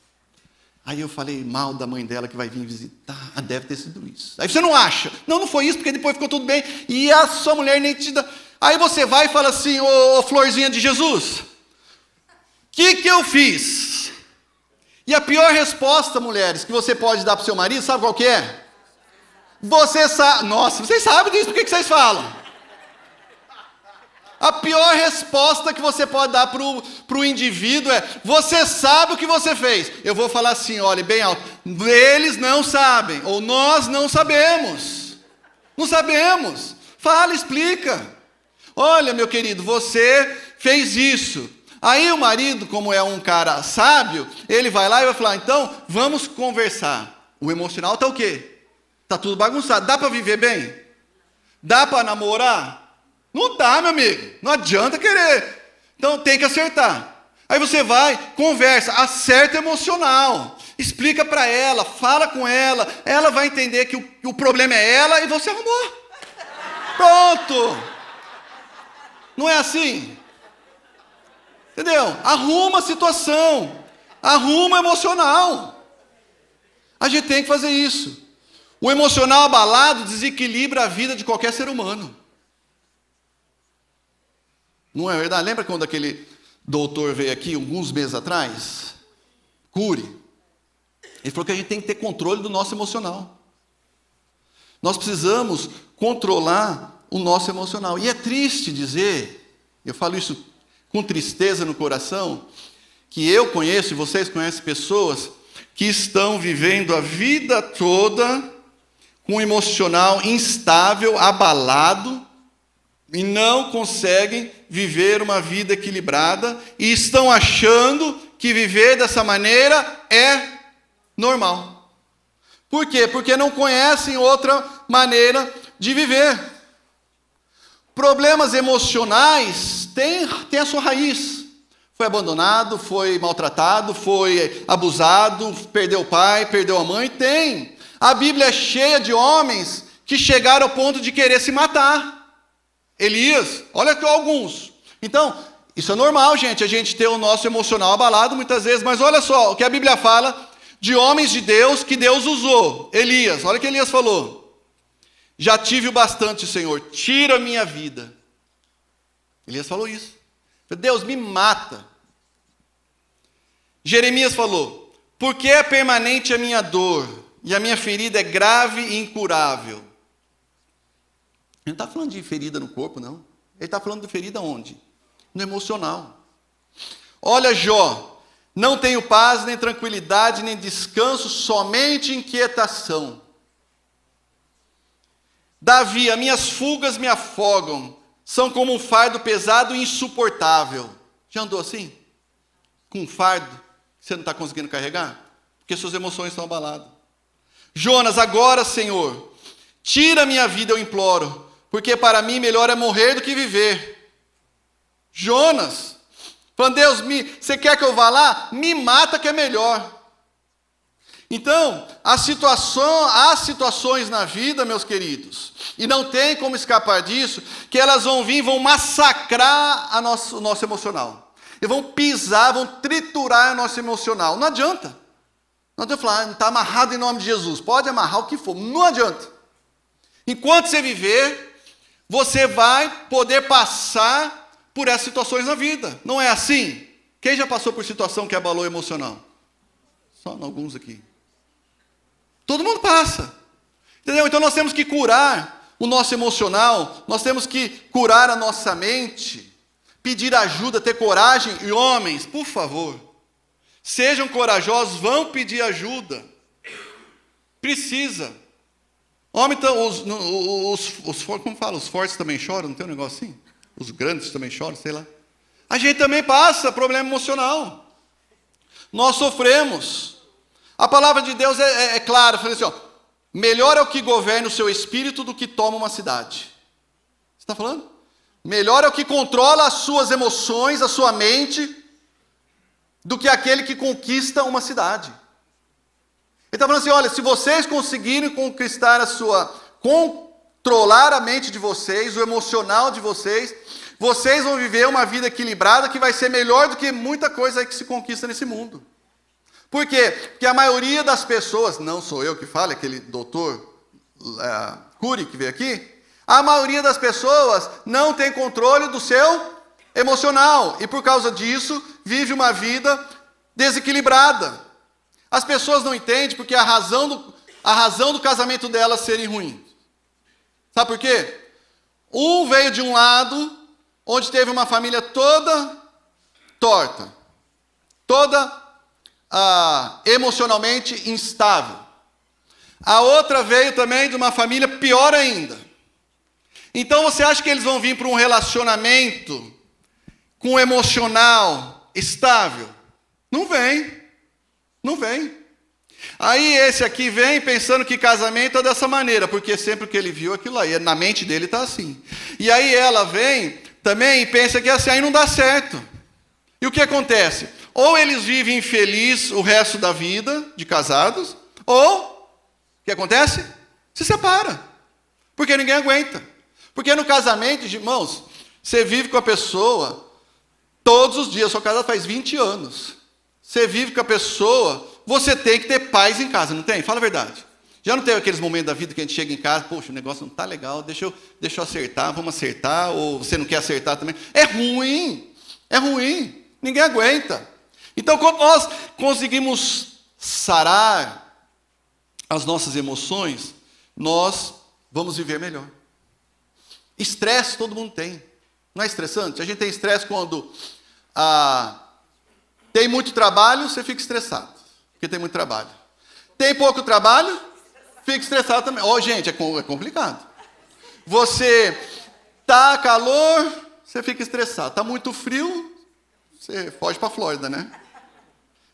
Aí eu falei mal da mãe dela que vai vir visitar. Deve ter sido isso. Aí você não acha? Não foi isso, porque depois ficou tudo bem. E a sua mulher nem te dá. Aí você vai e fala assim, ô florzinha de Jesus, o que eu fiz? E a pior resposta, mulheres, que você pode dar para o seu marido, sabe qual que é? Você sabe, nossa, vocês sabem disso, por que vocês falam? A pior resposta que você pode dar para o indivíduo é, você sabe o que você fez. Eu vou falar assim, olha, bem alto, eles não sabem, ou nós não sabemos. Não sabemos. Fala, explica. Olha, meu querido, você fez isso. Aí o marido, como é um cara sábio, ele vai lá e vai falar, então, vamos conversar. O emocional está o quê? Está tudo bagunçado. Dá para viver bem? Dá para namorar? Não dá, meu amigo. Não adianta querer. Então tem que acertar. Aí você vai, conversa, acerta emocional. Explica para ela, fala com ela. Ela vai entender que o problema é ela e você arrumou. Pronto. Não é assim? Entendeu? Arruma a situação. Arruma emocional. A gente tem que fazer isso. O emocional abalado desequilibra a vida de qualquer ser humano. Não é verdade? Lembra quando aquele doutor veio aqui, alguns meses atrás? Cury. Ele falou que a gente tem que ter controle do nosso emocional. Nós precisamos controlar o nosso emocional. E é triste dizer, eu falo isso com tristeza no coração, que eu conheço, e vocês conhecem pessoas, que estão vivendo a vida toda com um emocional instável, abalado, e não conseguem viver uma vida equilibrada, e estão achando que viver dessa maneira é normal. Por quê? Porque não conhecem outra maneira de viver. Problemas emocionais têm a sua raiz. Foi abandonado, foi maltratado, foi abusado, perdeu o pai, perdeu a mãe, tem. A Bíblia é cheia de homens que chegaram ao ponto de querer se matar. Elias, olha aqui alguns. Então, isso é normal, gente, a gente ter o nosso emocional abalado muitas vezes, mas olha só o que a Bíblia fala de homens de Deus que Deus usou. Elias, olha o que Elias falou. Já tive o bastante, Senhor, tira a minha vida. Elias falou isso. Deus, me mata. Jeremias falou, porque é permanente a minha dor, e a minha ferida é grave e incurável. Ele não está falando de ferida no corpo, não. Ele está falando de ferida onde? No emocional. Olha Jó, não tenho paz, nem tranquilidade, nem descanso, somente inquietação. Davi, as minhas fugas me afogam, são como um fardo pesado e insuportável. Já andou assim? Com um fardo que você não está conseguindo carregar? Porque suas emoções estão abaladas. Jonas, agora, Senhor, tira a minha vida, eu imploro, porque para mim melhor é morrer do que viver. Jonas, falando, Deus, você quer que eu vá lá? Me mata que é melhor. Então, há situações na vida, meus queridos, e não tem como escapar disso, que elas vão vir e vão massacrar o nosso emocional. E vão pisar, vão triturar o nosso emocional. Não adianta. Não adianta falar, está amarrado em nome de Jesus. Pode amarrar o que for, não adianta. Enquanto você viver, você vai poder passar por essas situações na vida. Não é assim? Quem já passou por situação que abalou emocional? Só alguns aqui. Todo mundo passa. Entendeu? Então nós temos que curar o nosso emocional, nós temos que curar a nossa mente, pedir ajuda, ter coragem. E homens, por favor, sejam corajosos, vão pedir ajuda. Precisa. Homem, como fala, os fortes também choram, não tem um negócio assim? Os grandes também choram, sei lá. A gente também passa problema emocional. Nós sofremos. A palavra de Deus é clara, fala assim, ó, melhor é o que governa o seu espírito do que toma uma cidade. Você está falando? Melhor é o que controla as suas emoções, a sua mente, do que aquele que conquista uma cidade. Ele está falando assim, olha, se vocês conseguirem controlar a mente de vocês, o emocional de vocês, vocês vão viver uma vida equilibrada que vai ser melhor do que muita coisa que se conquista nesse mundo. Por quê? Porque a maioria das pessoas, não sou eu que falo, aquele doutor Cury que veio aqui, a maioria das pessoas não tem controle do seu emocional e por causa disso vive uma vida desequilibrada. As pessoas não entendem porque a razão do casamento delas serem ruins. Sabe por quê? Um veio de um lado onde teve uma família toda torta, toda emocionalmente instável. A outra veio também de uma família pior ainda. Então você acha que eles vão vir para um relacionamento com um emocional estável? Não vem. Não vem. Aí esse aqui vem pensando que casamento é dessa maneira, porque sempre que ele viu aquilo aí, na mente dele está assim. E aí ela vem também e pensa que assim, aí não dá certo. E o que acontece? Ou eles vivem infelizes o resto da vida de casados, ou, o que acontece? Se separa. Porque ninguém aguenta. Porque no casamento, irmãos, você vive com a pessoa todos os dias, sua casa faz 20 anos. Você vive com a pessoa, você tem que ter paz em casa, não tem? Fala a verdade. Já não tem aqueles momentos da vida que a gente chega em casa, poxa, o negócio não está legal, deixa eu acertar, vamos acertar, ou você não quer acertar também. É ruim, ninguém aguenta. Então, quando nós conseguimos sarar as nossas emoções, nós vamos viver melhor. Estresse todo mundo tem. Não é estressante? A gente tem estresse quando tem muito trabalho, você fica estressado, porque tem muito trabalho. Tem pouco trabalho, fica estressado também. Gente, é complicado. Você tá calor, você fica estressado. Tá muito frio, você foge para a Flórida, né?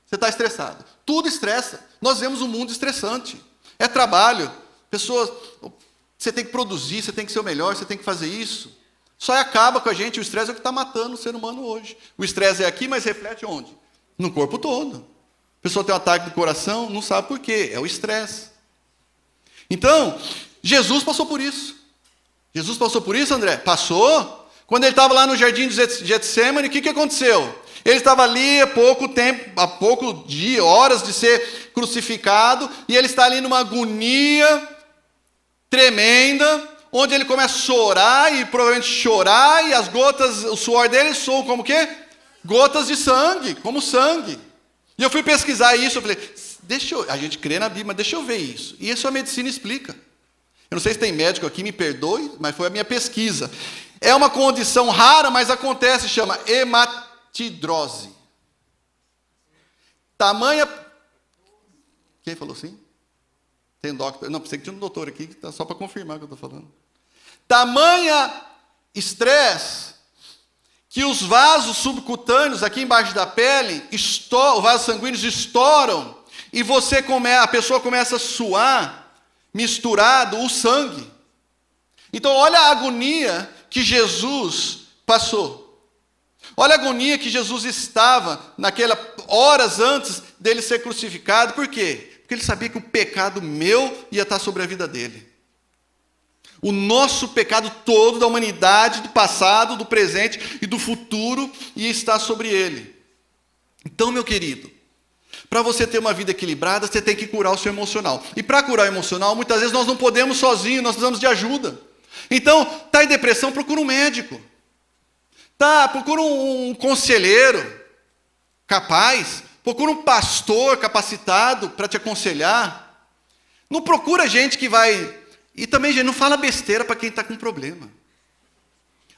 Você está estressado. Tudo estressa. Nós vemos um mundo estressante. É trabalho. Pessoas, você tem que produzir, você tem que ser o melhor, você tem que fazer isso. Só acaba com a gente. O estresse é o que está matando o ser humano hoje. O estresse é aqui, mas reflete onde? No corpo todo. A pessoa tem um ataque do coração, não sabe por quê. É o estresse. Então, Jesus passou por isso. Jesus passou por isso, André? Passou. Quando ele estava lá no jardim de Getsemane, o que aconteceu? Ele estava ali há pouco tempo, horas de ser crucificado, e ele está ali numa agonia tremenda, onde ele começa a chorar, e provavelmente chorar, e as gotas, o suor dele soam como o quê? Gotas de sangue, como sangue. E eu fui pesquisar isso, eu falei, a gente crê na Bíblia, mas deixa eu ver isso. E isso a medicina explica. Eu não sei se tem médico aqui, me perdoe, mas foi a minha pesquisa. É uma condição rara, mas acontece, chama hematidrose. Tamanha... Quem falou assim? Tem um doctor? Não, pensei que tinha um doutor aqui, que está só para confirmar o que eu estou falando. Tamanha estresse que os vasos subcutâneos aqui embaixo da pele, os vasos sanguíneos estouram e a pessoa começa a suar misturado o sangue. Então olha a agonia que Jesus passou. Olha a agonia que Jesus estava horas antes dele ser crucificado. Por quê? Porque ele sabia que o pecado meu ia estar sobre a vida dele. O nosso pecado todo da humanidade, do passado, do presente e do futuro, ia estar sobre ele. Então, meu querido, para você ter uma vida equilibrada, você tem que curar o seu emocional. E para curar o emocional, muitas vezes nós não podemos sozinhos, nós precisamos de ajuda. Então, está em depressão, procura um médico. Procura um conselheiro capaz, procura um pastor capacitado para te aconselhar. Não procura gente que vai... E também, gente, não fala besteira para quem está com problema.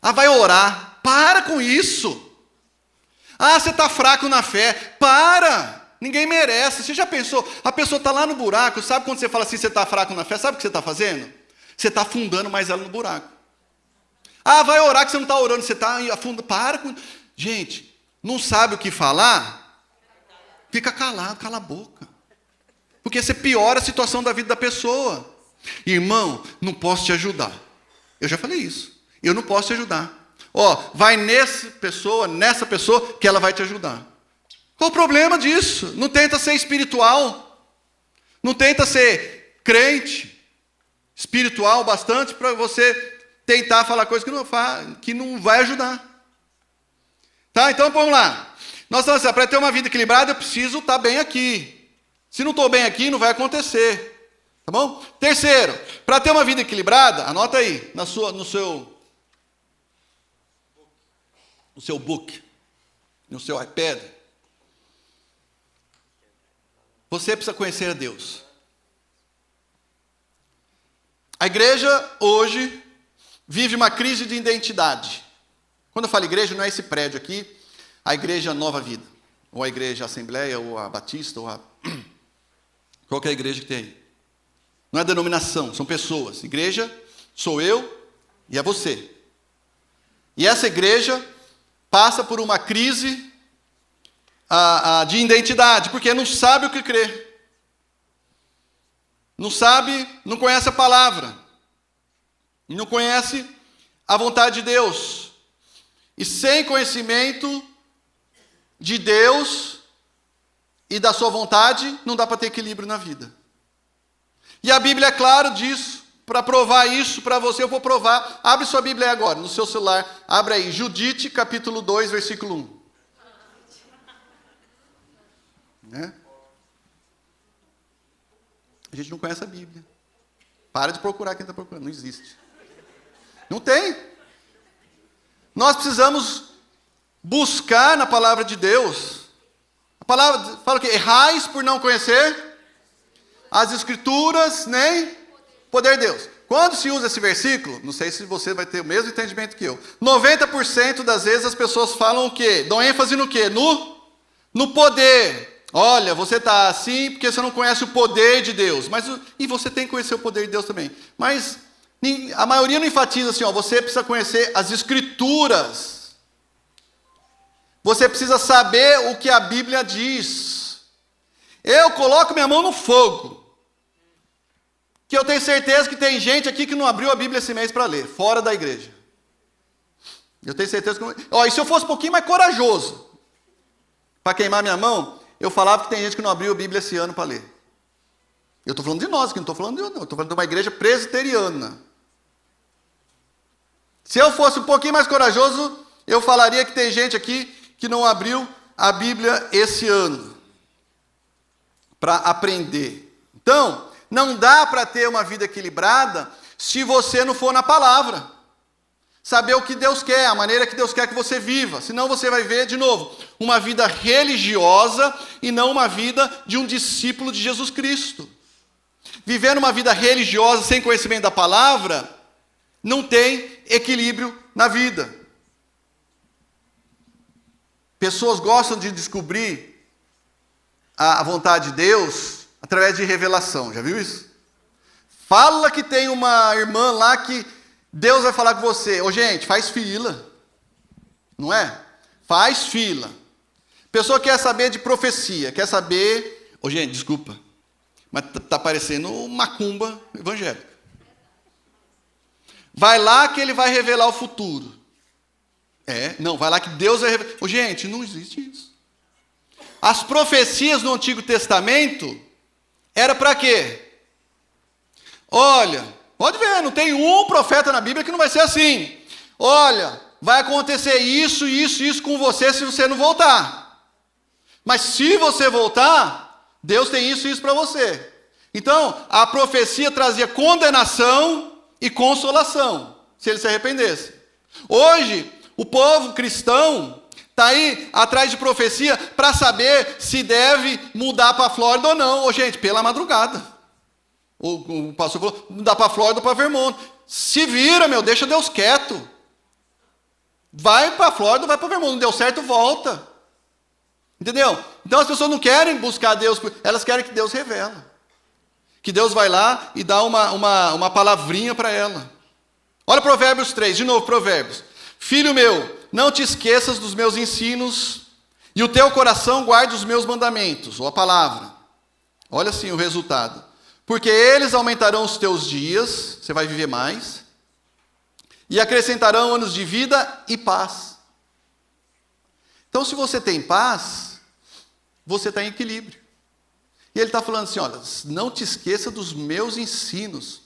Vai orar. Para com isso. Você está fraco na fé. Para. Ninguém merece. Você já pensou? A pessoa está lá no buraco. Sabe quando você fala assim, você está fraco na fé? Sabe o que você está fazendo? Você está afundando mais ela no buraco. Vai orar que você não está orando. Você está afundando. Para com... Gente, não sabe o que falar? Fica calado, cala a boca. Porque você piora a situação da vida da pessoa. Irmão, não posso te ajudar. Eu já falei isso. Eu não posso te ajudar. Vai nessa pessoa que ela vai te ajudar. Qual o problema disso? Não tenta ser espiritual. Não tenta ser crente, espiritual bastante para você tentar falar coisa que não vai ajudar. Então vamos lá. Nós estamos assim, para ter uma vida equilibrada, eu preciso estar bem aqui. Se não estou bem aqui, não vai acontecer. Tá bom? Terceiro, para ter uma vida equilibrada, anota aí, no seu book, no seu iPad. Você precisa conhecer a Deus. A igreja hoje vive uma crise de identidade. Quando eu falo igreja, não é esse prédio aqui, a igreja Nova Vida, ou a igreja Assembleia, ou a Batista, ou qualquer igreja que tem aí. Não é denominação, são pessoas. Igreja sou eu e é você. E essa igreja passa por uma crise de identidade, porque não sabe o que crer. Não sabe, não conhece a palavra. Não conhece a vontade de Deus. E sem conhecimento de Deus e da sua vontade, não dá para ter equilíbrio na vida. E a Bíblia é clara disso. Para provar isso para você, eu vou provar. Abre sua Bíblia aí agora, no seu celular. Abre aí, Judite, capítulo 2, versículo 1. A gente não conhece a Bíblia. Para de procurar quem está procurando. Não existe. Não tem. Nós precisamos buscar na palavra de Deus. A palavra fala que errais por não conhecer as Escrituras, nem poder de Deus. Quando se usa esse versículo, não sei se você vai ter o mesmo entendimento que eu, 90% das vezes as pessoas falam o quê? Dão ênfase no quê? No poder. Olha, você está assim porque você não conhece o poder de Deus. E você tem que conhecer o poder de Deus também. Mas a maioria não enfatiza assim, você precisa conhecer as Escrituras. Você precisa saber o que a Bíblia diz. Eu coloco minha mão no fogo. Que eu tenho certeza que tem gente aqui que não abriu a Bíblia esse mês para ler, fora da igreja. Eu tenho certeza que... E se eu fosse um pouquinho mais corajoso, para queimar minha mão, eu falava que tem gente que não abriu a Bíblia esse ano para ler. Eu estou falando de nós, que não estou falando de eu, não. Estou falando de uma igreja presbiteriana. Se eu fosse um pouquinho mais corajoso, eu falaria que tem gente aqui que não abriu a Bíblia esse ano para aprender. Então, não dá para ter uma vida equilibrada se você não for na palavra. Saber o que Deus quer, a maneira que Deus quer que você viva. Senão você vai ver, de novo, uma vida religiosa e não uma vida de um discípulo de Jesus Cristo. Vivendo uma vida religiosa sem conhecimento da palavra, não tem equilíbrio na vida. Pessoas gostam de descobrir a vontade de Deus através de revelação. Já viu isso? Fala que tem uma irmã lá que Deus vai falar com você. Gente, faz fila. Não é? Faz fila. Pessoa quer saber de profecia, quer saber... gente, desculpa, mas está parecendo uma macumba evangélica. Vai lá que ele vai revelar o futuro. Não, vai lá que Deus vai revelar... gente, não existe isso. As profecias no Antigo Testamento era para quê? Olha, pode ver, não tem um profeta na Bíblia que não vai ser assim. Olha, vai acontecer isso, isso, isso com você se você não voltar. Mas se você voltar, Deus tem isso e isso para você. Então, a profecia trazia condenação e consolação, se ele se arrependesse. Hoje, o povo cristão está aí atrás de profecia para saber se deve mudar para a Flórida ou não. Ô, gente, pela madrugada. O pastor falou, mudar para a Flórida ou para Vermont. Se vira, deixa Deus quieto. Vai para a Flórida ou vai para Vermont. Não deu certo, volta. Entendeu? Então as pessoas não querem buscar Deus, elas querem que Deus revela. Que Deus vai lá e dá uma palavrinha para ela. Olha Provérbios 3, de novo Provérbios. Filho meu, não te esqueças dos meus ensinos, e o teu coração guarde os meus mandamentos, ou a palavra. Olha assim o resultado. Porque eles aumentarão os teus dias, você vai viver mais, e acrescentarão anos de vida e paz. Então, se você tem paz, você está em equilíbrio. E ele está falando assim, olha, não te esqueça dos meus ensinos,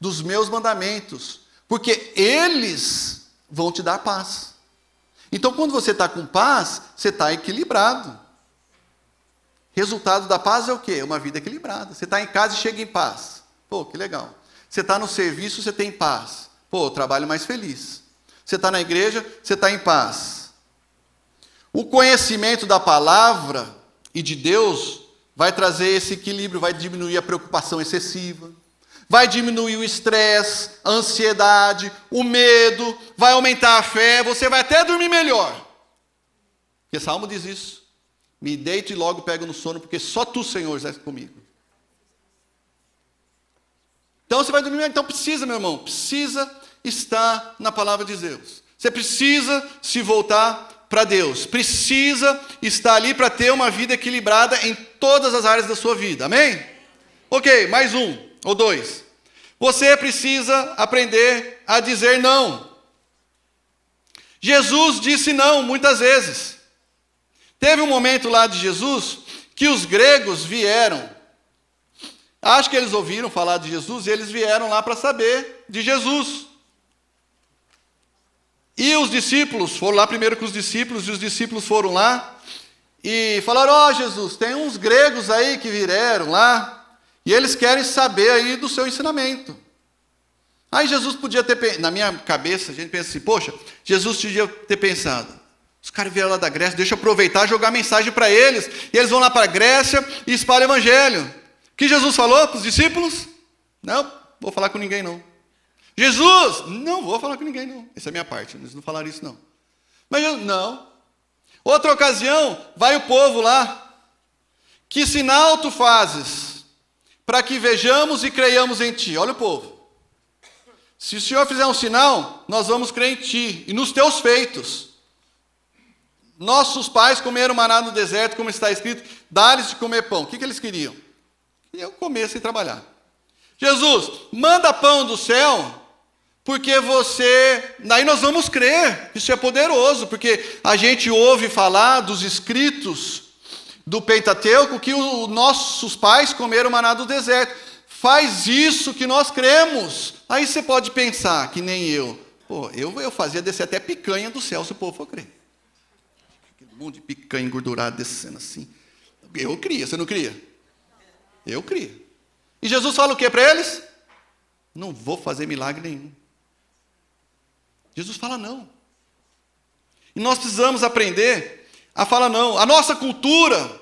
dos meus mandamentos, porque eles vão te dar paz. Então, quando você está com paz, você está equilibrado. Resultado da paz é o quê? Uma vida equilibrada. Você está em casa e chega em paz. Pô, que legal. Você está no serviço, você tem paz. Pô, trabalho mais feliz. Você está na igreja, você está em paz. O conhecimento da palavra e de Deus vai trazer esse equilíbrio, vai diminuir a preocupação excessiva, vai diminuir o estresse, a ansiedade, o medo, vai aumentar a fé, você vai até dormir melhor. Porque Salmo diz isso. Me deito e logo pego no sono, porque só tu, Senhor, estás comigo. Então você vai dormir, então precisa, meu irmão, precisa estar na palavra de Deus. Você precisa se voltar para Deus. Precisa estar ali para ter uma vida equilibrada em todas as áreas da sua vida. Amém? Ok, mais um ou dois. Você precisa aprender a dizer não. Jesus disse não muitas vezes. Teve um momento lá de Jesus que os gregos vieram. Acho que eles ouviram falar de Jesus e eles vieram lá para saber de Jesus. E os discípulos foram lá primeiro com os discípulos, e os discípulos foram lá e falaram, ó Jesus, tem uns gregos aí que vieram lá, e eles querem saber aí do seu ensinamento. Aí Jesus podia ter, na minha cabeça, a gente pensa assim, poxa, Jesus podia ter pensado, os caras vieram lá da Grécia, deixa eu aproveitar e jogar mensagem para eles, e eles vão lá para a Grécia e espalham o evangelho. O que Jesus falou para os discípulos? Não, vou falar com ninguém não. Jesus, não vou falar com ninguém não. Essa é a minha parte, eles não falaram isso não. Mas Jesus, não. Outra ocasião, vai o povo lá. Que sinal tu fazes para que vejamos e creiamos em ti? Olha o povo. Se o Senhor fizer um sinal, nós vamos crer em ti e nos teus feitos. Nossos pais comeram maná no deserto, como está escrito, dá-lhes de comer pão. O que eles queriam? Queriam comer sem trabalhar. Jesus, manda pão do céu, porque daí nós vamos crer, isso é poderoso, porque a gente ouve falar dos escritos do Pentateuco, que os nossos pais comeram maná do deserto. Faz isso que nós cremos. Aí você pode pensar, que nem eu. Pô, eu fazia descer até picanha do céu, se o povo for crer. Aquele monte de picanha engordurada descendo assim. Eu cria, você não cria? Eu cria. E Jesus fala o que para eles? Não vou fazer milagre nenhum. Jesus fala não. E nós precisamos aprender a falar não. A nossa cultura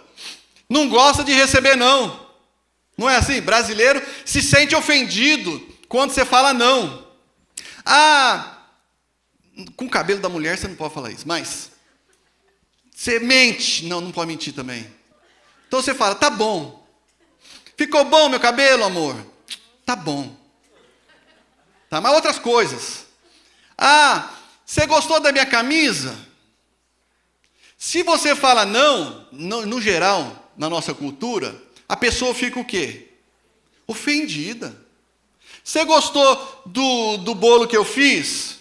não gosta de receber não. Não é assim? Brasileiro se sente ofendido quando você fala não. Ah, com o cabelo da mulher você não pode falar isso, mas você mente. Não pode mentir também. Então você fala, tá bom. Ficou bom meu cabelo, amor? Tá bom. Tá, mas outras coisas. Ah, você gostou da minha camisa? Se você fala não, no geral, na nossa cultura, a pessoa fica o quê? Ofendida. Você gostou do bolo que eu fiz?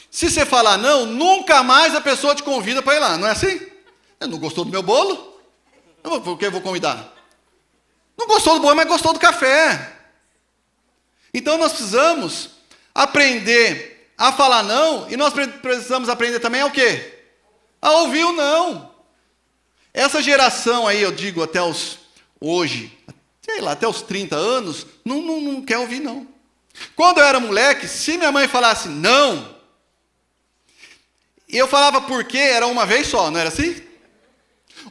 Se você falar não, nunca mais a pessoa te convida para ir lá, não é assim? Não gostou do meu bolo? Por que eu vou convidar? Não gostou do bolo, mas gostou do café. Então nós precisamos aprender a falar não, e nós precisamos aprender também o quê? A ouvir o não. Essa geração aí, eu digo até hoje, sei lá, até os 30 anos, não quer ouvir não. Quando eu era moleque, se minha mãe falasse não, eu falava por quê, era uma vez só, não era assim?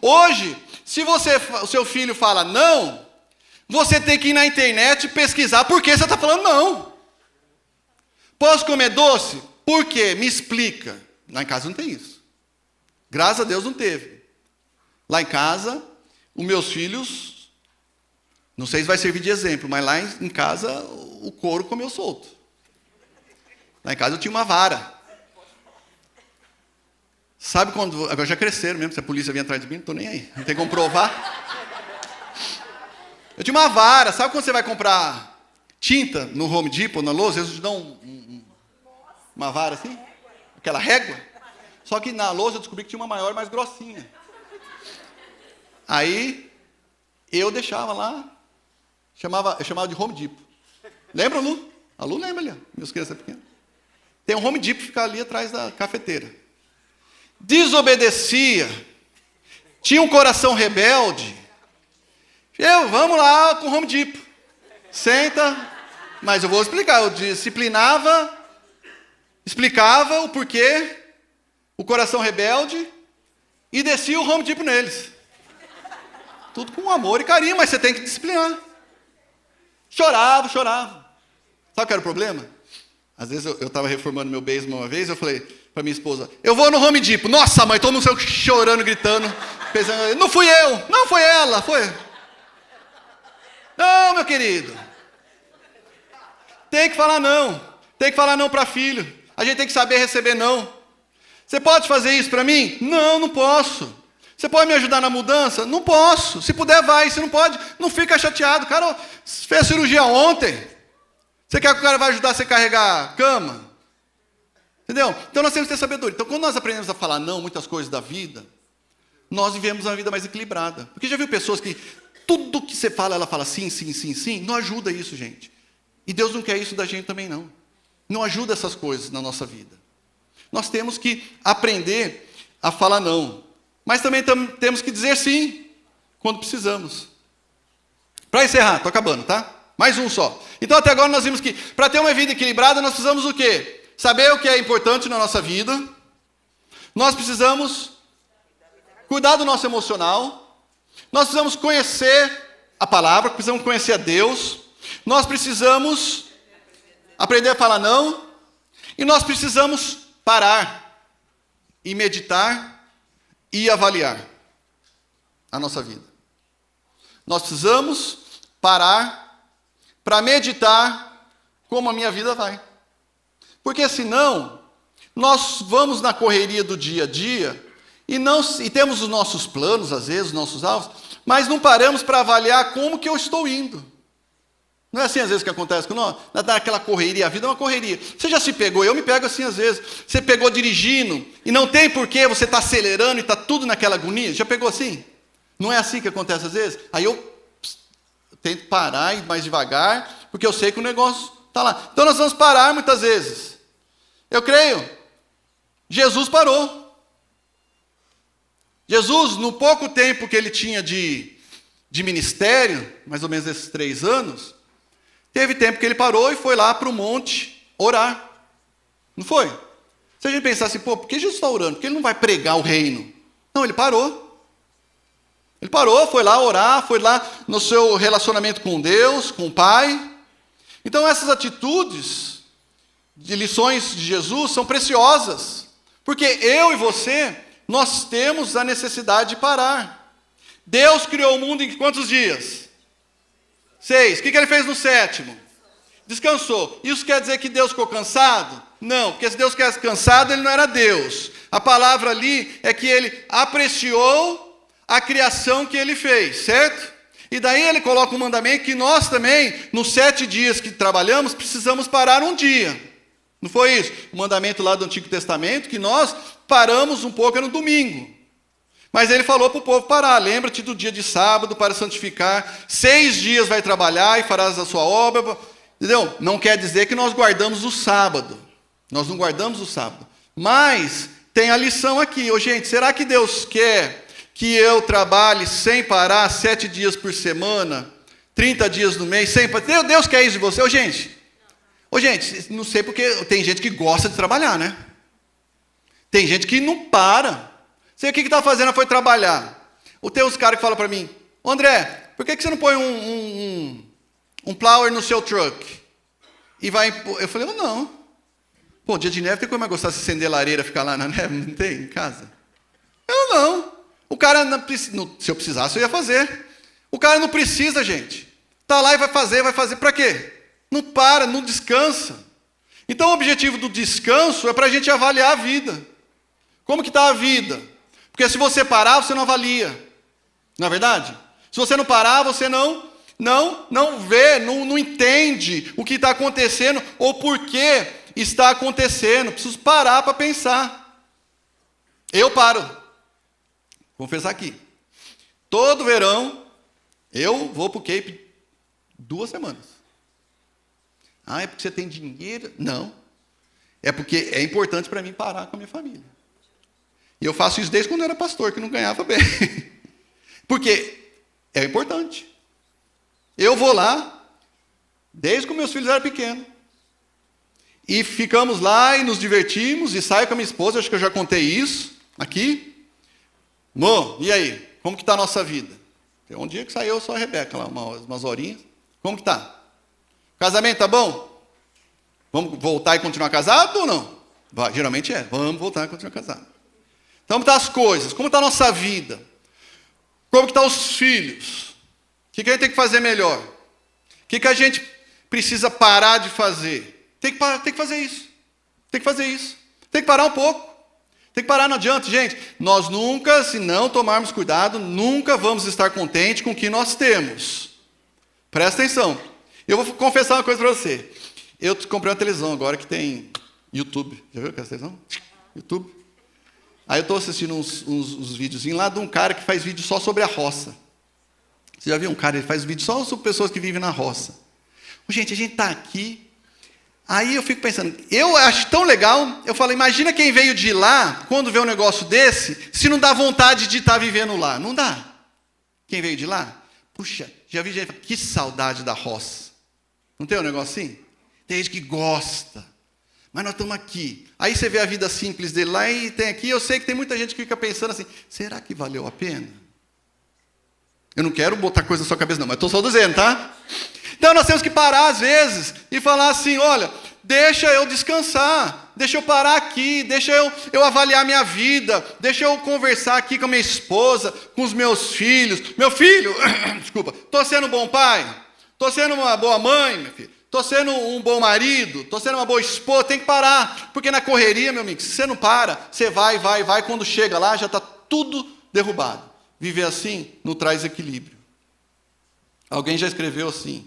Hoje, se o seu filho fala não, você tem que ir na internet e pesquisar por que você está falando não. Posso comer doce? Por quê? Me explica. Lá em casa não tem isso. Graças a Deus não teve. Lá em casa, os meus filhos, não sei se vai servir de exemplo, mas lá em casa o couro comeu solto. Lá em casa eu tinha uma vara. Sabe quando... Agora já cresceram mesmo, se a polícia vinha atrás de mim, não estou nem aí. Não tem como provar. Eu tinha uma vara. Sabe quando você vai comprar tinta no Home Depot, na Lowe's, eles dão uma vara assim? Aquela régua. Só que na Lowe's eu descobri que tinha uma maior, mais grossinha. Aí, eu deixava lá, eu chamava de Home Depot. Lembra, Lu? A Lu lembra ali, ó, meus crianças pequenas. Tem um Home Depot que fica ali atrás da cafeteira. Desobedecia, tinha um coração rebelde. Vamos lá com o Home Depot. Senta, mas eu vou explicar. Eu disciplinava, explicava o porquê, o coração rebelde, e descia o Home Depot neles. Tudo com amor e carinho, mas você tem que disciplinar. Chorava. Sabe qual era o problema? Às vezes eu estava reformando meu basement uma vez, eu falei para minha esposa, eu vou no Home Depot. Nossa, mãe, todo mundo chorando, gritando, pensando, não fui eu, não foi ela, foi. Não, meu querido. Tem que falar não. Tem que falar não para filho. A gente tem que saber receber não. Você pode fazer isso para mim? Não posso. Você pode me ajudar na mudança? Não posso. Se puder, vai. Se não pode, não fica chateado. O cara fez cirurgia ontem. Você quer que o cara vai ajudar você a carregar a cama? Entendeu? Então nós temos que ter sabedoria. Então quando nós aprendemos a falar não, muitas coisas da vida, nós vivemos uma vida mais equilibrada. Porque já viu pessoas que tudo que você fala, ela fala sim. Não ajuda isso, gente. E Deus não quer isso da gente também, não. Não ajuda essas coisas na nossa vida. Nós temos que aprender a falar não. Mas também temos que dizer sim, quando precisamos. Para encerrar, estou acabando, tá? Mais um só. Então até agora nós vimos que para ter uma vida equilibrada, nós precisamos o quê? Saber o que é importante na nossa vida. Nós precisamos cuidar do nosso emocional. Nós precisamos conhecer a palavra, precisamos conhecer a Deus. Nós precisamos aprender a falar não. E nós precisamos parar e meditar e avaliar a nossa vida. Nós precisamos parar para meditar como a minha vida vai. Porque senão, nós vamos na correria do dia a dia e temos os nossos planos, às vezes, os nossos alvos, mas não paramos para avaliar como que eu estou indo. Não é assim às vezes que acontece com nós? Naquela correria, a vida é uma correria. Você já se pegou? Eu me pego assim às vezes. Você pegou dirigindo e não tem porquê, você está acelerando e está tudo naquela agonia. Já pegou assim? Não é assim que acontece às vezes? Aí eu tento parar e ir mais devagar, porque eu sei que o negócio está lá. Então nós vamos parar muitas vezes. Eu creio. Jesus parou. Jesus, no pouco tempo que ele tinha de ministério, mais ou menos esses 3 anos, teve tempo que ele parou e foi lá para o monte orar. Não foi? Se a gente pensar assim, por que Jesus está orando? Por que ele não vai pregar o reino? Não, ele parou. Ele parou, foi lá orar, foi lá no seu relacionamento com Deus, com o Pai. Então essas atitudes de lições de Jesus são preciosas. Porque eu e você, nós temos a necessidade de parar. Deus criou o mundo em quantos dias? 6. O que ele fez no 7º? Descansou. Isso quer dizer que Deus ficou cansado? Não, porque se Deus quisesse cansado, ele não era Deus. A palavra ali é que ele apreciou a criação que ele fez, certo? E daí ele coloca um mandamento que nós também, nos 7 dias que trabalhamos, precisamos parar um dia. Não foi isso? O mandamento lá do Antigo Testamento, que nós paramos um pouco no domingo. Mas ele falou para o povo parar. Lembra-te do dia de sábado para santificar. 6 dias vai trabalhar e farás a sua obra. Entendeu? Não quer dizer que nós guardamos o sábado. Nós não guardamos o sábado. Mas tem a lição aqui. Gente, será que Deus quer que eu trabalhe sem parar 7 dias por semana, 30 dias no mês, sem parar? Deus quer isso de você? Gente, Ô, gente, não sei porque tem gente que gosta de trabalhar, né? Tem gente que não para. Você o que está fazendo? Foi trabalhar. Tem uns caras que falam para mim, ô, André, por que você não põe um plower no seu truck? E vai... Eu falei, não. Pô, dia de neve, tem como eu gostar de acender lareira, ficar lá na neve? Não tem em casa? Eu não. O cara, se eu precisasse, eu ia fazer. O cara não precisa, gente. Está lá e vai fazer. Para quê? Não para, não descansa. Então, o objetivo do descanso é para a gente avaliar a vida. Como que está a vida? Porque se você parar, você não avalia. Não é verdade? Se você não parar, você não vê, não entende o que está acontecendo ou por que está acontecendo. Preciso parar para pensar. Eu paro. Vou confessar aqui. Todo verão, eu vou para o Cape 2 semanas. Ah, é porque você tem dinheiro? Não. É porque é importante para mim parar com a minha família. E eu faço isso desde quando eu era pastor, que não ganhava bem. Porque é importante. Eu vou lá, desde que meus filhos eram pequenos. E ficamos lá e nos divertimos, e saio com a minha esposa, acho que eu já contei isso aqui. Mô, e aí? Como que está a nossa vida? Tem um dia que saiu só a Rebeca lá, umas horinhas. Como que está? Casamento tá bom? Vamos voltar e continuar casado ou não? Vai, geralmente é. Vamos voltar e continuar casado. Então, como estão as coisas? Como está a nossa vida? Como estão os filhos? O que a gente tem que fazer melhor? O que a gente precisa parar de fazer? Tem que fazer isso. Tem que fazer isso. Tem que parar um pouco. Tem que parar, não adianta, gente. Nós nunca, se não tomarmos cuidado, nunca vamos estar contentes com o que nós temos. Presta atenção. Eu vou confessar uma coisa para você. Eu comprei uma televisão agora que tem YouTube. Já viu aquela televisão? YouTube. Aí eu estou assistindo uns videozinhos lá de um cara que faz vídeo só sobre a roça. Você já viu um cara, ele faz vídeo só sobre pessoas que vivem na roça. Gente, a gente está aqui. Aí eu fico pensando, eu acho tão legal, eu falo, imagina quem veio de lá, quando vê um negócio desse, se não dá vontade de estar vivendo lá. Não dá. Quem veio de lá? Puxa, já vi gente falando, que saudade da roça. Não tem um negócio assim? Tem gente que gosta. Mas nós estamos aqui. Aí você vê a vida simples dele lá e tem aqui. Eu sei que tem muita gente que fica pensando assim, será que valeu a pena? Eu não quero botar coisa na sua cabeça não, mas estou só dizendo, tá? Então nós temos que parar às vezes e falar assim, olha, deixa eu descansar, deixa eu parar aqui, deixa eu avaliar minha vida, deixa eu conversar aqui com a minha esposa, com os meus filhos. Meu filho, desculpa, estou sendo um bom pai? Estou sendo uma boa mãe, meu filho? Estou sendo um bom marido? Estou sendo uma boa esposa? Tem que parar, porque na correria, meu amigo, se você não para, você vai, quando chega lá já está tudo derrubado. Viver assim não traz equilíbrio. Alguém já escreveu assim,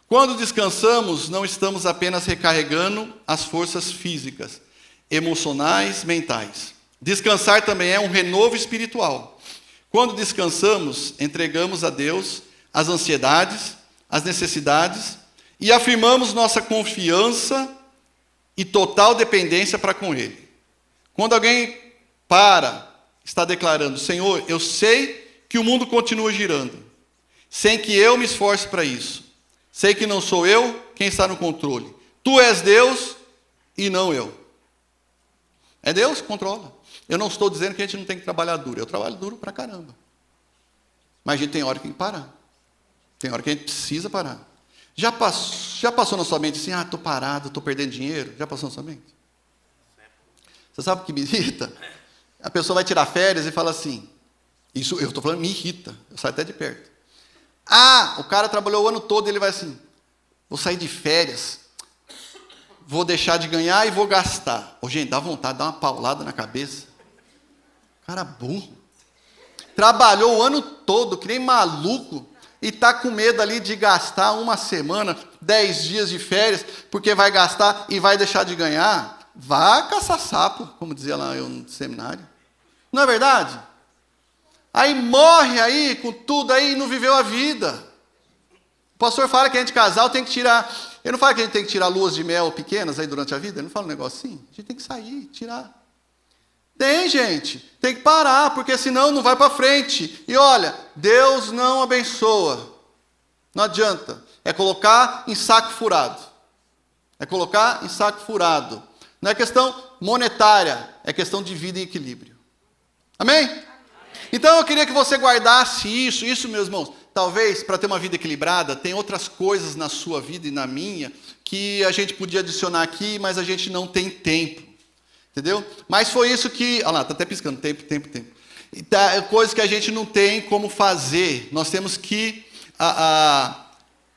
quando descansamos, não estamos apenas recarregando as forças físicas, emocionais, mentais. Descansar também é um renovo espiritual. Quando descansamos, entregamos a Deus as ansiedades, as necessidades e afirmamos nossa confiança e total dependência para com Ele. Quando alguém está declarando, Senhor, eu sei que o mundo continua girando, sem que eu me esforce para isso. Sei que não sou eu quem está no controle. Tu és Deus e não eu. É Deus que controla. Eu não estou dizendo que a gente não tem que trabalhar duro. Eu trabalho duro pra caramba. Mas a gente tem hora que tem que parar. Tem hora que a gente precisa parar. Já passou na sua mente assim, estou parado, estou perdendo dinheiro? Já passou na sua mente? Você sabe o que me irrita? A pessoa vai tirar férias e fala assim, isso eu estou falando, me irrita, eu saio até de perto. O cara trabalhou o ano todo e ele vai assim, vou sair de férias, vou deixar de ganhar e vou gastar. Gente, dá vontade de dar uma paulada na cabeça. Cara burro. Trabalhou o ano todo, que nem maluco, e está com medo ali de gastar uma semana, 10 dias de férias, porque vai gastar e vai deixar de ganhar. Vá caçar sapo, como dizia lá eu no seminário. Não é verdade? Aí morre aí com tudo aí e não viveu a vida. O pastor fala que a gente casal tem que tirar... Ele não fala que a gente tem que tirar luas de mel pequenas aí durante a vida? Ele não fala um negócio assim? A gente tem que sair, tirar. Tem, gente. Tem que parar, porque senão não vai para frente. E olha, Deus não abençoa. Não adianta. É colocar em saco furado. É colocar em saco furado. Não é questão monetária, é questão de vida em equilíbrio. Amém? Então eu queria que você guardasse isso, meus irmãos. Talvez, para ter uma vida equilibrada, tem outras coisas na sua vida e na minha que a gente podia adicionar aqui, mas a gente não tem tempo. Entendeu? Mas foi isso que... Olha lá, está até piscando, tempo. Coisas que a gente não tem como fazer. Nós temos que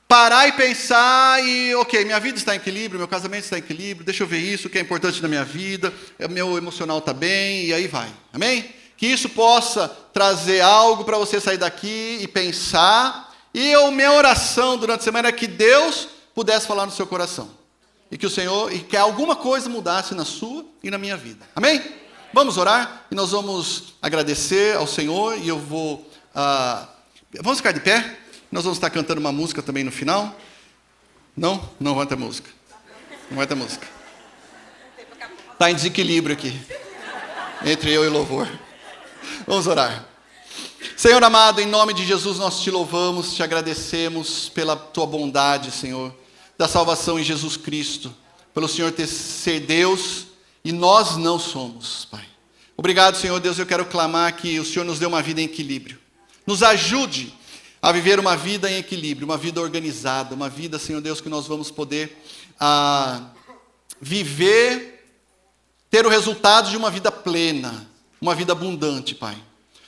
parar e pensar e, ok, minha vida está em equilíbrio, meu casamento está em equilíbrio, deixa eu ver isso, o que é importante na minha vida, meu emocional está bem, e aí vai. Amém? Que isso possa trazer algo para você sair daqui e pensar. E a minha oração durante a semana é que Deus pudesse falar no seu coração. E que o Senhor, e que alguma coisa mudasse na sua e na minha vida. Amém? Vamos orar e nós vamos agradecer ao Senhor e eu vou... vamos ficar de pé? Nós vamos estar cantando uma música também no final. Não? Não vai ter música. Não vai ter música. Está em desequilíbrio aqui. Entre eu e o louvor. Vamos orar. Senhor amado, em nome de Jesus nós te louvamos, te agradecemos pela tua bondade, Senhor, da salvação em Jesus Cristo, pelo Senhor ser Deus e nós não somos, Pai. Obrigado, Senhor Deus, eu quero clamar que o Senhor nos dê uma vida em equilíbrio. Nos ajude a viver uma vida em equilíbrio, uma vida organizada, uma vida, Senhor Deus, que nós vamos poder viver, ter o resultado de uma vida plena, uma vida abundante, Pai.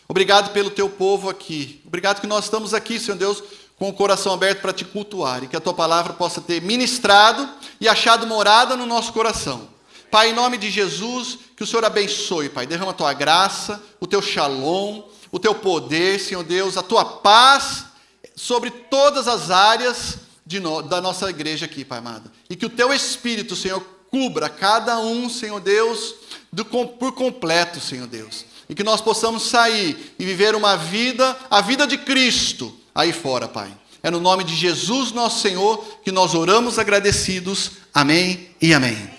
Obrigado pelo teu povo aqui. Obrigado que nós estamos aqui, Senhor Deus, com o coração aberto para te cultuar e que a tua palavra possa ter ministrado e achado morada no nosso coração. Pai, em nome de Jesus, que o Senhor abençoe, Pai. Derrama a tua graça, o teu shalom, o teu poder, Senhor Deus, a tua paz sobre todas as áreas da nossa igreja aqui, Pai amado. E que o teu Espírito, Senhor, cubra cada um, Senhor Deus, por completo, Senhor Deus. E que nós possamos sair e viver uma vida, a vida de Cristo, aí fora, Pai. É no nome de Jesus, nosso Senhor, que nós oramos agradecidos. Amém e amém.